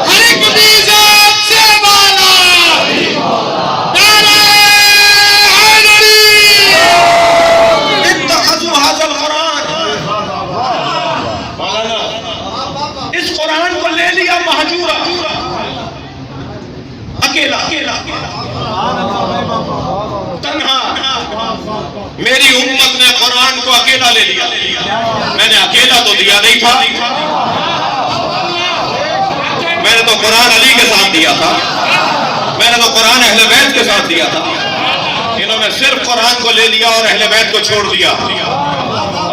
हर एक भी जात से वाला। नारे हैदरी, इत्तखज़ू हाज़ल कुरान। मौलाना इस कुरान को ले लिया महजूरा, अकेला तन्हा। मेरी उम्मत ने कुरान को अकेला ले लिया। मैंने अकेला तो दिया नहीं था, मैंने तो कुरान अली के साथ दिया था, मैंने तो कुरान अहले बैत के साथ दिया था। इन्होंने सिर्फ कुरान को ले लिया और अहले बैत को छोड़ दिया।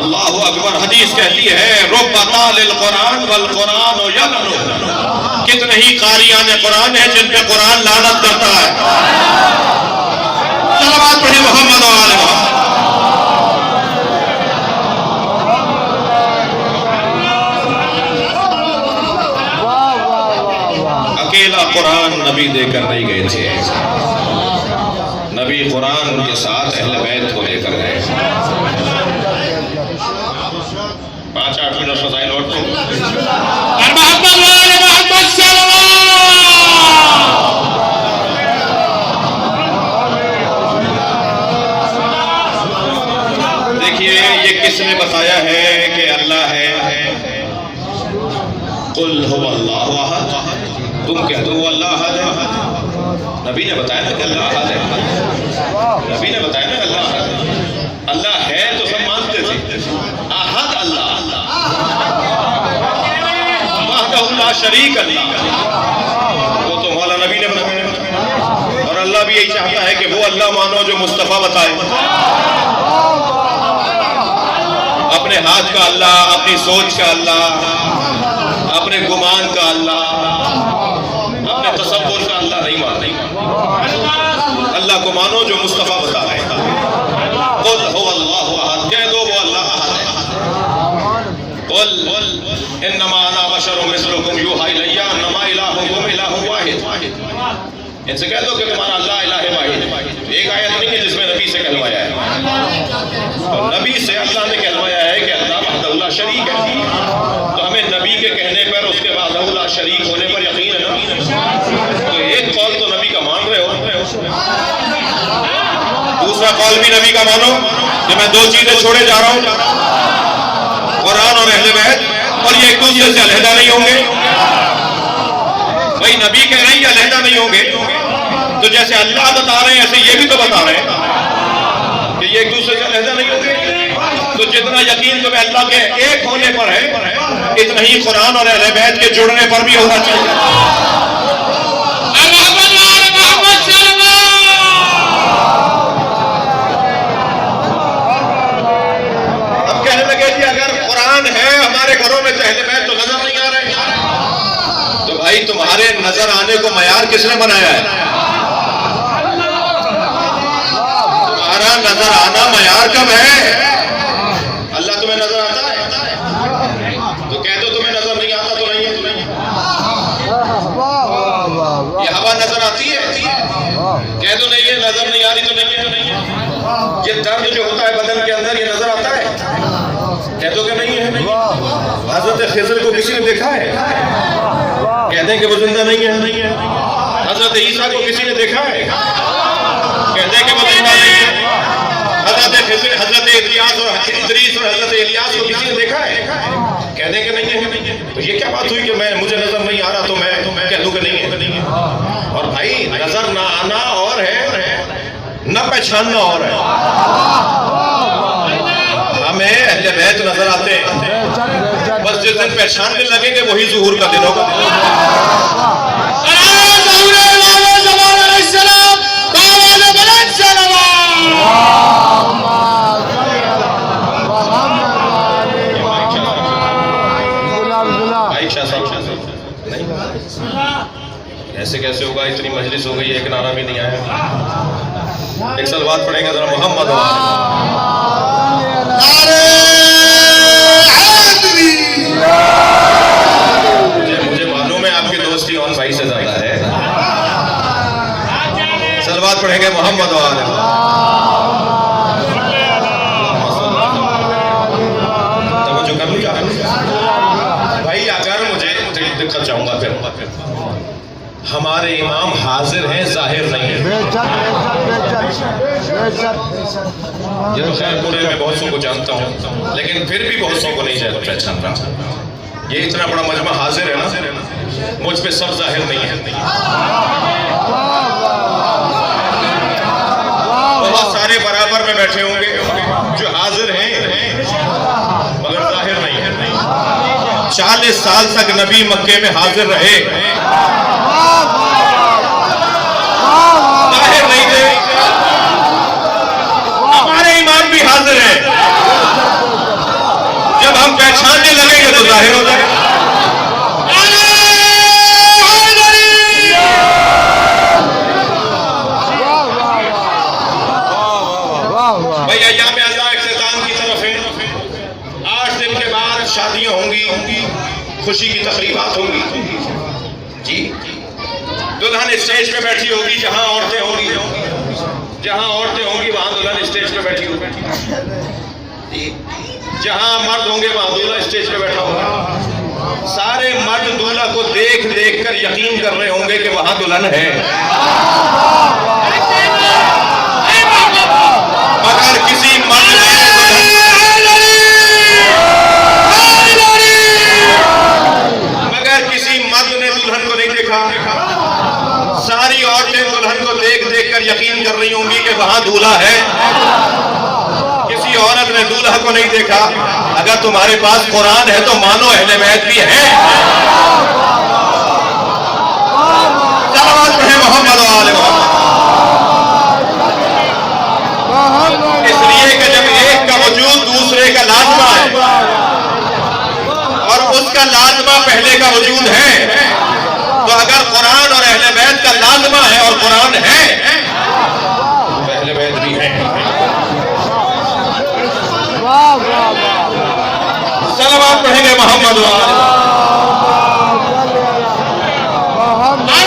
अल्लाहु अकबर। हदीस कहती है रुब्बा तालिल कुरान वल कुरान यलनु। कितने ही कारियान कुरान है जिन पे कुरान लानत करता है। सलावत पढ़े मोहम्मद और आले मोहम्मद। अकेला कुरान नबी देकर नहीं गए थे, नबी कुरान उनके साथ अहले बैत को लेकर गए। 5-8 मिनट फज़ाइल और देखिए ये किसने बताया है कि अल्लाह है? कुल हुवल्लाहु अहद। तुम कह दो अल्लाह अहद है। नबी ने बताया ना कि अल्लाह अहद है। नबी ने बताया ना अल्लाह अहद है। अल्लाह है तो सब मानते थे। अहद अल्लाह, वहदहु ला शरीक अल्लाह, वो तो मौला नबी ने बताया। और अल्लाह भी यही चाहता है कि वो अल्लाह मानो जो मुस्तफ़ा बताए। अपने हाथ का अल्लाह, अपनी सोच का अल्लाह, अपने गुमान का अल्लाह, अपने तसव्वुर का अल्लाह नहीं मानते। अल्लाह को मानो जो मुस्तफ़ा बता रहे हैं। कुल हुवल्लाहु अहद, कह दो वो अल्लाह अहद है। कुल इन्नमा अना बशरुम मिस्लुकुम यूहा इलैया अन्नमा इलाहुकुम इलाहुन वाहिद। इनसे कह दो कि तुम्हारा अल्लाह इलाह वाहिद। एक आयत नहीं है जिसमें नबी से कहलवाया है। तो नबी से अल्लाह ने कहलवाया है कि अल्लाह वहदहु ला शरीक है। तो हमें नबी के कहने पर, उसके वहदहु ला शरीक होने पर यकीन है ना। तो एक कौल तो नबी का मान रहे हो, दूसरा कौल भी नबी का मानो कि मैं 2 चीजें छोड़े जा रहा हूं, कुरान और अहले बैत, और ये एक दूसरे से अलहदा नहीं होंगे। भाई नबी कह रहे हैं अलहदा नहीं होंगे, तो जैसे अल्लाह बता रहे हैं ऐसे ये भी तो बता रहे हैं कि ये एक दूसरे से अलहदा नहीं होंगे। तो जितना यकीन तुम्हें अल्लाह के एक होने पर है, इतना ही कुरान और अहले बैत के जुड़ने पर भी होना चाहिए। अब कहने लगे कि अगर कुरान है हमारे घरों में तो अहले बैत तो नजर नहीं आ रहे। तो भाई तुम्हारे नजर आने को मयार किसने बनाया है? तुम्हारा नजर आना मयार कब है? अल्लाह तुम्हें नजर आता है? तो कह दो तुम्हें नजर नहीं आता तो नहीं है, तो नहीं है। ये हवा नजर आती है? कह दो नहीं है, नजर नहीं आ रही तो नहीं है, तो नहीं है। ये दर्द जो होता है बदन के अंदर, ये नजर आता है? कह दो कि नहीं है। हजरत खिज़र को किसी ने देखा है? कहते हैं कि वो जिंदा नहीं है। हजरत ईसा को किसी ने देखा है? कहते हैं कि वो जिंदा नहीं है। हजरत खिज़र, हजरत इलियास और इदरीस और हजरत इलियास को किसी ने देखा है? कहते हैं कि नहीं है। तो ये क्या बात हुई कि मुझे नजर नहीं आ रहा तो मैं कह दूं कि नहीं है? और भाई नजर ना आना और है, न पहचानना और है। हमें अहले बैत नजर आते हैं, बस जिस दिन पहचानने लगेंगे वही ज़ुहूर का दिन होगा। ऐसे कैसे होगा? इतनी मजलिस हो गई, एक नारा भी नहीं आया। एक सलवात पढ़ेंगे जरा मोहम्मद। मुझे मालूम है आपकी दोस्ती और भाई से ज्यादा है। सलवात पढ़ेंगे मोहम्मद वाले। तवज्जो कर लीजिए भाई। अगर मुझे दिक्कत चाहूंगा फिर हमारे इमाम हाजिर हैं, जाहिर नहीं है। खैर पूरे में बहुत सौ को जानता हूँ, लेकिन फिर भी बहुत सौ को नहीं पहचान रहा। ये इतना बड़ा मजमा हाजिर है ना, मुझ पे सब जाहिर नहीं है। बहुत सारे बराबर में बैठे होंगे जो हाजिर हैं मगर जाहिर नहीं है। 40 साल तक नबी मक्के में हाजिर रहे, जाहिर नहीं थे। हमारे इमाम भी हाजिर हैं, जब हम पहचानने लगेंगे तो जाहिर हो जाएगा। भाई अय्याम अज़ा इख्तिताम की तरफ है। 8 दिन के बाद शादियां होंगी, खुशी की तकरीबात होंगी जी। दुल्हन स्टेज पे बैठी होगी, जहां औरतें होंगी वहां दुल्हन स्टेज पे बैठी होगी। जहां मर्द होंगे वहां दूल्हा स्टेज पे बैठा होगा। सारे मर्द दूल्हा को देख कर यकीन कर रहे होंगे कि वहां दुल्हन है। अगर किसी मर्द ने दुल्हन को नहीं देखा, सारी औरतें दुल्हन को देख कर यकीन कर रही होंगी कि वहां दूल्हा है। किसी औरत ने दूल्हा को नहीं देखा, अगर तुम्हारे पास कुरान है तो मानो अहले बैत भी है। सलावत पढ़े मोहम्मद वाले मोहम्मद। इसलिए कि जब एक का वजूद दूसरे का लाजमा है और उसका लाजमा पहले का वजूद है, तो अगर कुरान और अहले बैत का लाजमा है और कुरान है तो अहले बैत भी है। सलावत पढ़ेंगे मोहम्मद वाले।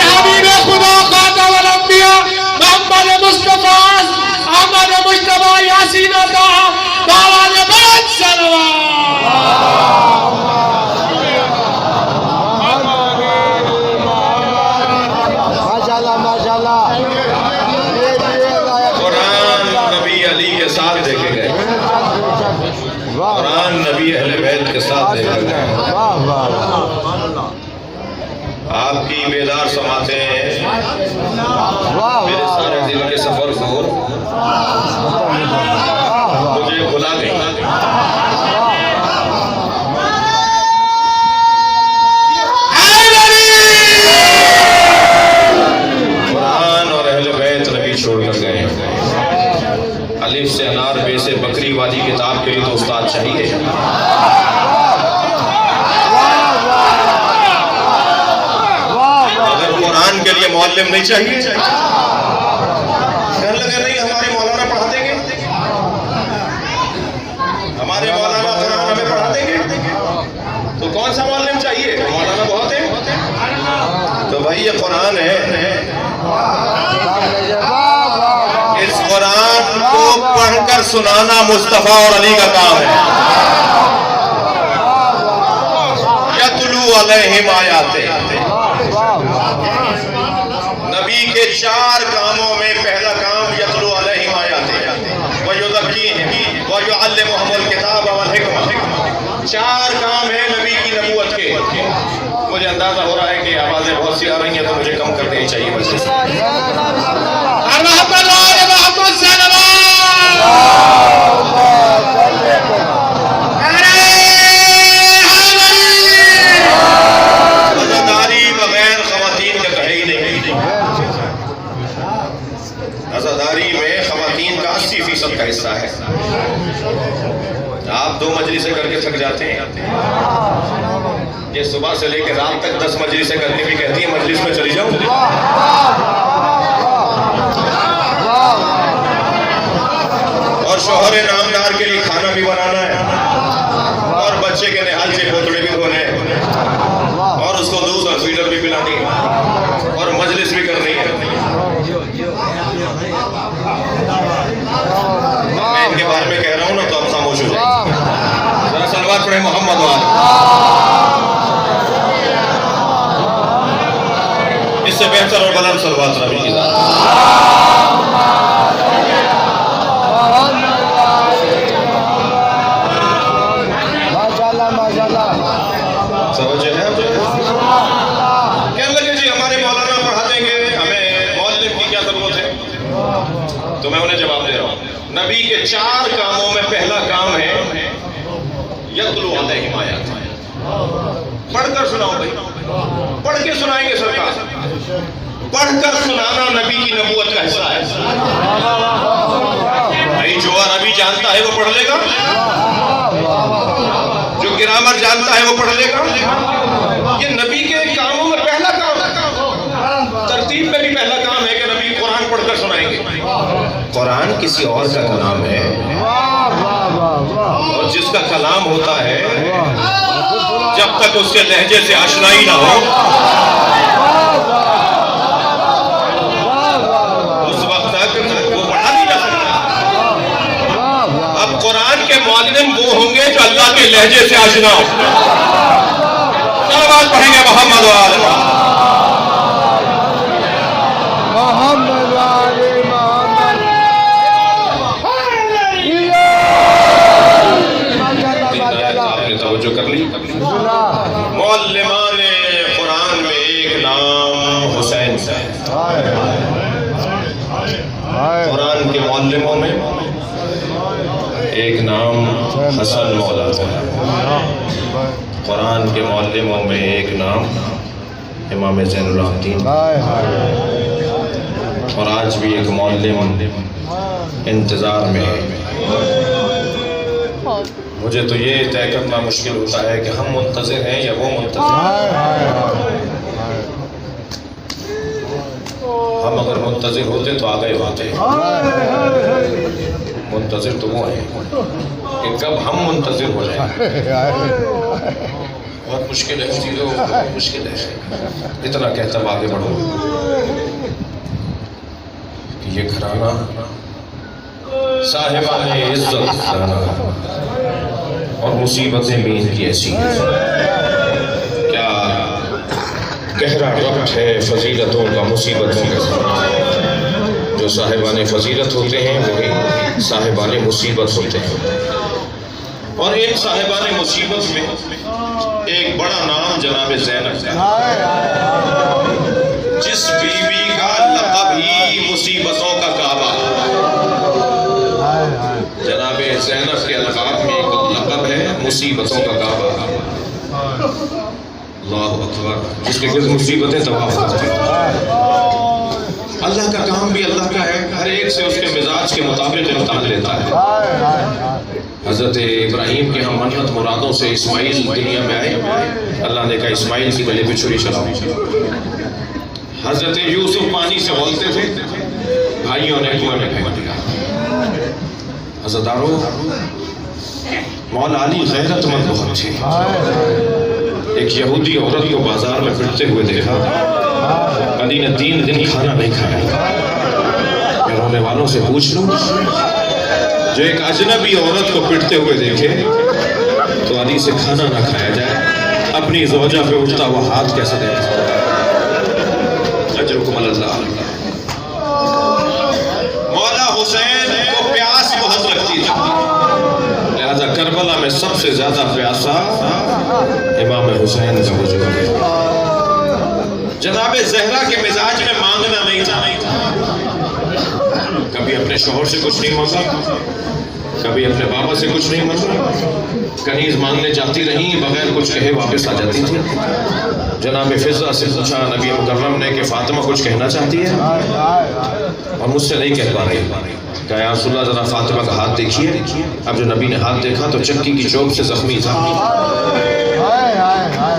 हबीब खुदा खातमुल अंबिया मोहम्मद मुस्तफा अहमद मुस्तफा यासीन दावाने बैत सलवात। कुरान नबी अली के साथ देखे गए, कुरान नबी अहले बैत के साथ देखे गए। आपकी बेदार समातें मेरे सारे दिल के सफर को मुझे भुला गई। कुरान और अहले बैत नबी छोड़कर गए। अलिफ से अनार, बे से बकरी वाली किताब के लिए तो उस्ताद चाहिए। अगर कुरान के लिए मौलम नहीं चाहिए, कहने लगे नहीं हमारे मौलाना पढ़ा देंगे, हमारे मौलाना कुरान हमें पढ़ा देंगे, तो कौन सा मौलम चाहिए? मौलाना बहुत है। तो भाई ये कुरान है, इस कुरान को पढ़कर सुनाना मुस्तफा और अली का काम है। अलैहिम आयाते। वाह वाह नबी के 4 कामों में पहला काम यतलू अलैहिम आयाते व युज़क्कीहिम व युअल्लिमुहुमुल किताब वल हिकमा। 4 काम है नबी की नबूवत के। मुझे अंदाजा हो रहा है कि आवाजें बहुत सी आ रही हैं, तो मुझे कम कर देनी चाहिए मस्जिद से। अज़ादारी बगैर ख़वातीन के तो है ही नहीं। अज़ादारी में ख़वातीन का 80% का हिस्सा है। आप 2 मजलिसें करके थक जाते हैं, ये सुबह से लेकर रात तक 10 मजलिसें करनी भी कहती है मजलिस में चली जाऊं। और शौहर नामदार के लिए खाना भी बनाना है, और बच्चे के निहाल से पोतड़े भी धोने हैं, और उसको दूध और फीडर भी पिलानी है, और मजलिस भी करनी है। मैं इनके बारे में कह रहा हूँ ना, तो आप खामोश हो जाए। जरा सलवात पढ़े मोहम्मद वाले। इससे बेहतर और बुलंद सलवात नबी की ज़ात। माशाल्लाह माशाल्लाह। समझे हैं? कहने लगे जी हमारे मौलाना पढ़ा देंगे, हमें मौलवी की क्या जरूरत है? तो मैं उन्हें जवाब दे रहा हूँ, नबी के 4 कामों में पहला काम है यतलू अलैहिम आयात। पढ़कर सुनाओ भाई, पढ़ के सुनाएंगे सरकार। पढ़कर सुनाना नबी की नबूवत का हिस्सा है। भाई जो अरबी जानता है वो पढ़ लेगा, जो ग्रामर जानता है वो पढ़ लेगा। ये नबी के कामों में पहला काम है। तरतीब में भी पहला काम है कि नबी कुरान पढ़कर सुनाएंगे। कुरान किसी और का कलाम है, और जिसका कलाम होता है जब तक उसके लहजे से आशनाई ना हो उस वक्त तक वो पढ़ा नहीं जा सकता। अब कुरान के मुअल्लिम वो होंगे जो अल्लाह के लहजे से आशना हो। सलवात पढ़ेंगे मोहम्मद वाले। मोहम्मद वाले मोहम्मद। आपने तवज्जो कर ली। मुअल्लिमान कुरान में एक नाम हुसैन है। कुरान के मुअल्लिमों में एक नाम हसन मौला है। कुरान के मुअल्लिमों में एक नाम इमाम ज़ैनुल आबिदीन। और आज भी एक मुअल्लिम इंतज़ार में है। मुझे तो ये तय करना मुश्किल होता है कि हम मुंतज़िर हैं या वो मुंतज़िर। हम अगर मुंतज़िर होते तो आ गए होते। मुंतज़िर तो वो है कि कब हम मुंतज़िर हो जाए। बहुत मुश्किल है चीज़ों, बहुत मुश्किल है। इतना कहता हूँ आगे बढ़ो कि ये घराना साहिबाने इज्जत घराना और मुसीबतें भी इनकी ऐसी हैं। क्या गहरा रब्त है फजीलतों का मुसीबतों के साथ। जो साहिबाने फजीलत होते हैं वही साहिबाने मुसीबत होते हैं। और इन साहिबाने मुसीबत में एक बड़ा नाम जनाब ज़ैनब है। जिस बीवी का लक़ब ही मुसीबतों का काबा। जनाब ज़ैनब के अलक़ाब में एक लक़ब है मुसीबतों का काबा। अल्लाहु अकबर। जिसके कुछ मुसीबतें तबाह होती हैं। अल्लाह का काम भी अल्लाह का है, हर एक से उसके मिजाज के मुताबिक इम्तिहान लेता है। हज़रत इब्राहीम के हम मन्नत मुरादों से इस्माइल दुनिया में आए। अल्लाह ने कहा इस्माइल की गले पे छुरी चलाओ। हज़रत यूसुफ पानी से बोलते थे, भाइयों ने कुएं में फेंक दिया। हज़रतारों, मौला अली गैरतमंद बहुत थे। एक यहूदी औरत को बाजार में फिरते हुए देखा। अली ने 3 दिन खाना नहीं खाया। मैं रोने वालों से पूछ लूं, जो एक अजनबी औरत को पिटते हुए देखे तो अली से खाना ना खाया जाए। अपनी ज़ौजा पे उठता हुआ हाथ कैसे देता। अजरुकुम अल्लाह। मौला हुसैन को प्यास बहुत लगती थी, लिहाजा करबला में सबसे ज्यादा प्यासा इमाम हुसैन का वजूद है। जनाब ज़हरा के मिजाज में मांगना नहीं था, कभी अपने शौहर से कुछ नहीं मांगा, कभी अपने बाबा से कुछ नहीं मांगा, कनीज मांगने जाती रही, बगैर कुछ कहे वापस आ जाती थी। जनाब फिजा से पूछा नबी मुकर्रम ने कि फातिमा कुछ कहना चाहती है, और मुझसे नहीं कह पा रही। कहा या रसूलल्लाह जरा फातिमा का हाथ देखिए। अब जो नबी ने हाथ देखा तो चक्की की चोट से जख्मी था।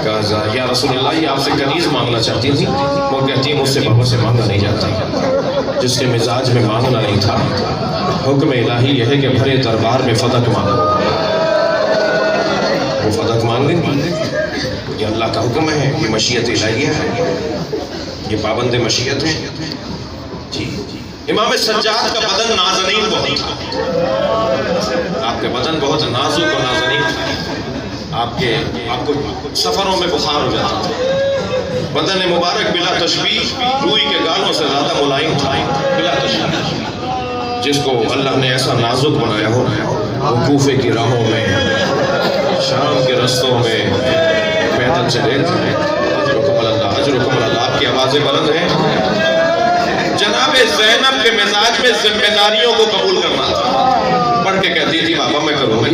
कहा या रसूलल्लाह ये आपसे कनीज मांगना चाहती थी। वो कहती है मुझसे बाबा से मांगा नहीं जाता। जिसके मिजाज में मांगना नहीं था, हुक्म इलाही यह है कि भरे दरबार में फदक मांगो। वो फदक मांग लेंगी, ये अल्लाह का हुक्म है, ये मशीयत इलाहिया है, ये पाबंद मशीयत है जी। इमाम सज्जाद का बदन नाज़नीन बहुत था, आपके बदन बहुत नाजुक और नाज़नीन था। आपको सफरों में बुखार हो जाता था। बदन मुबारक बिला तशबीह रूई के गालों से ज्यादा मुलायम था, बिला तशबीह। जिसको अल्लाह ने ऐसा नाजुक बनाया हो, वो कूफे की राहों में, शाम के रस्तों में पैदल चले। अजरुकुम अल्लाह। आपकी आवाज़ें बुलंद हैं। जनाब ज़ैनब के मिजाज में जिम्मेदारियों को कबूल करना था। पढ़ के कहती थी बाबा मैं करूँगी,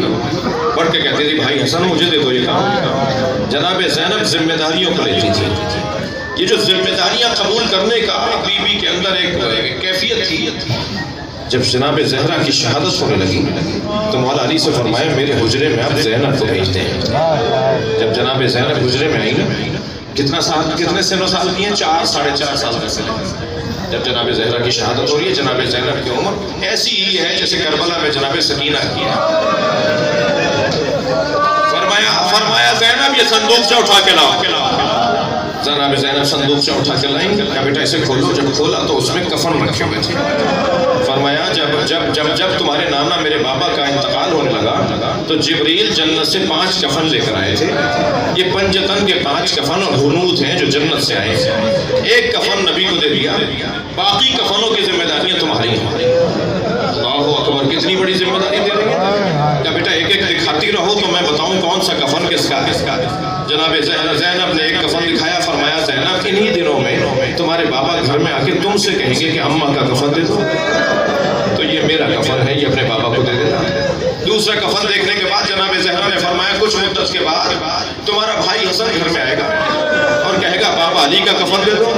पढ़ के कहती थी भाई हसन मुझे दे दो ये काम। जनाब ज़ैनब जिम्मेदारियों को लेती थी। ये जो जिम्मेदारियां कबूल करने का बीबी के अंदर एक कैफियत थी। जब जनाब ज़हरा की शहादत होने लगी तो मौला अली से फरमाया मेरे हुजरे में आप ज़ैनब को भेजते हैं। जब जनाब ज़ैनब हुजरे में आई ना, कितने साल की हैं? 4 साढ़े 4 साल का से। जब जनाब ज़हरा की शहादत हो रही है, जनाब ज़ैनब की उम्र ऐसी ही है जैसे करबला में जनाब सकीना की है। फरमाया ज़ैनब ये संदूक से उठा के लाओ। जनाब ज़ैनब संदूक से उठा के लाई। क्या बेटा इसे खोलो। जब खोला तो उसमें कफन रखे हुए थे। फरमाया जब तुम्हारे नाना मेरे बाबा का इंतकाल होने लगा तो जिब्रील जन्नत से 5 कफन लेकर आए थे। ये पंजतन के 5 कफन और हुनूद हैं जो जन्नत से आए। एक कफन नबी को दे दिया, बाकी कफनों की जिम्मेदारियां तुम्हारी हैं। अल्लाहु अकबर, कितनी बड़ी जिम्मेदारी दे रही है। क्या बेटा एक एक दिखाती रहो तो मैं बताऊं कौन सा कफन किसका है। जनाब ज़ैनब ने एक कफन दिखाया। फरमाया ज़ैनब इन्हीं दिनों में तुम्हारे बाबा घर में आके तुमसे कहेंगे कि अम्मा का कफन दे दो, तो ये मेरा कफन है, ये अपने बाबा को दे देना। दूसरा कफन देखने के बाद जनाब ज़हरा ने फरमाया कुछ मुद्दत के बाद तुम्हारा भाई हसन घर में आएगा और कहेगा बाबा अली का कफन दे दो,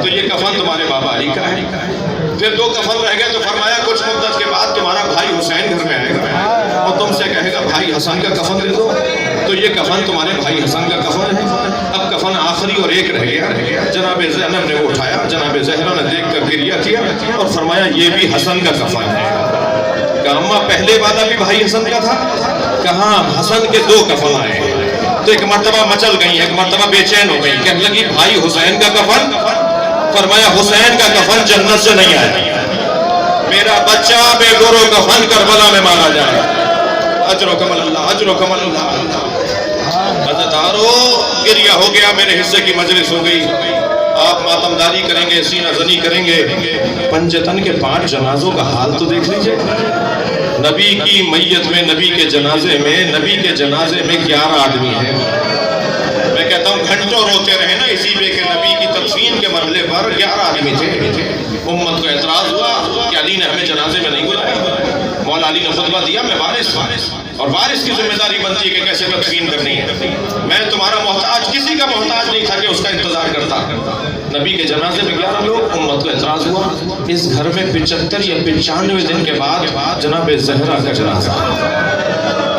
तो ये कफन तुम्हारे बाबा अली का है। फिर 2 कफन रह गए तो फरमाया कुछ मुद्दत के बाद तुम्हारा भाई हुसैन घर में आएगा और तुमसे कहेगा भाई हसन का कफन दे दो, तो ये कफन तुम्हारे भाई हसन का कफन है। अब कफन आखिरी और एक रह गया। जनाब ज़ैनब ने वो उठाया, जनाब ज़हरा ने देख कर गिरिया किया और फरमाया ये भी हसन का कफन है। कहा अम्मा पहले वाला भी भाई हसन का था? कहा हसन के 2 कफन आए। तो एक मर्तबा मचल गई, एक मर्तबा बेचैन हो गई, कहने लगी भाई हुसैन का कफन? फरमाया हुसैन का कफन जन्नत से नहीं आया, मेरा बच्चा बेगुरो कफन करबला में मारा जाए। अजरुकुम अल्लाह, अजरुकुम अल्लाह। मज़ेदारो गिरिया हो गया, मेरे हिस्से की मजलिस हो गई। आप मातमदारी करेंगे, सीना जनी करेंगे। पंजतन के 5 जनाजों का हाल तो देख लीजिए। नबी की मैयत में, नबी के जनाजे में, नबी के जनाजे में 11 आदमी हैं। मैं कहता हूँ घंटों रोते रहे ना इसी पे के नबी की तदफीन के मरहले पर 11 आदमी थे। उम्मत को एतराज हुआ कि अली ने हमें जनाजे में नहीं बुलाया। मौला अली ने खुतबा दिया मैं वारिस और वारिस की जिम्मेदारी बनती है कि कैसे तदफीन करनी है। मैं तुम्हारा मोहताज, किसी का मोहताज नहीं था कि उसका इंतजार करता। नबी के जनाजे में 11 लोग, उम्मत को एतराज हुआ। इस घर में 75 या 95 दिन के बाद जनाब ज़हरा का जनाजा।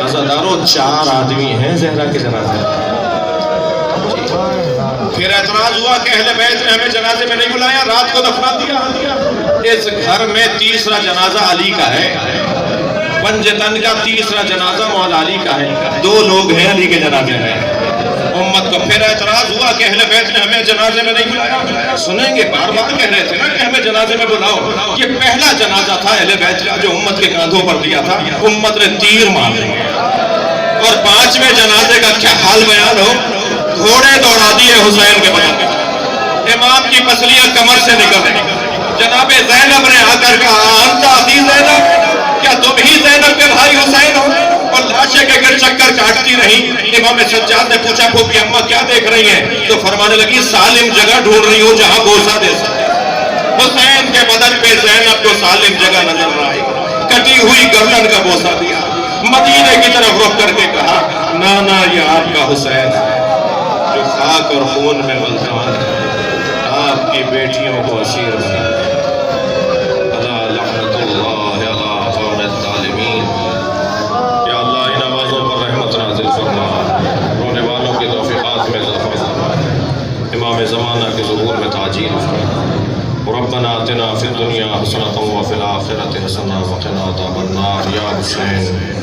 अज़ादारों 4 आदमी हैं ज़हरा के जनाजे। फिर एतराज हुआ कि अहले बैत ने हमें जनाजे में नहीं बुलाया, रात को दफना दिया। इस घर में तीसरा जनाजा अली का है। पंजतन का तीसरा जनाजा मौला अली का है। 2 लोग हैं अली के जनाजे में। उम्मत को फिर एतराज हुआ कि अहले बैत ने हमें जनाजे में नहीं बुलाया। सुनेंगे, बार बार कह रहे थे ना कि हमें जनाजे में बुलाओ। ये पहला जनाजा था अहले बैत का जो उम्मत के कांधों पर दिया था। उम्मत ने तीर मार दिए और 5वें जनाजे का क्या हाल बयान हो। घोड़े दौड़ा दिए हुसैन के बदन में। इमाम की पसलियां कमर से निकल रही। जनाबे ज़ैनब ने आकर कहा, अंता दी ज़ैनब, क्या तुम ही ज़ैनब के भाई हुसैन हो? और लाशे के गिर चक्कर काटती रही। इमाम सज्जाद ने पूछा, फूफी अम्मा क्या देख रही हैं? तो फरमाने लगी, सालिम जगह ढूंढ रही हूं जहां बोसा दे सके। हुसैन के बदन पे ज़ैनब को सालिम जगह नजर न आई, कटी हुई गर्दन का बोसा दिया, मदीने की तरफ रुख करके कहा, नाना ये आपका हुसैन है जो खाक और खून में मलतान है, आपकी बेटियों को असीर बना। अला लअनतुल्लाह अला क़ौमिज़ ज़ालिमीन। या अल्लाह इन आवाज़ों पर रहमत नाज़िल फरमा, रोने वालों के तौफ़ीक़ात में इज़ाफ़ा फरमा, इमाम ज़माना के ज़ुहूर में ताजील फरमा। रब्बना आतिना फ़िद दुनिया हसनतन व फ़िल आखिरति हसनतन व क़िना अज़ाबन्नार। या हुसैन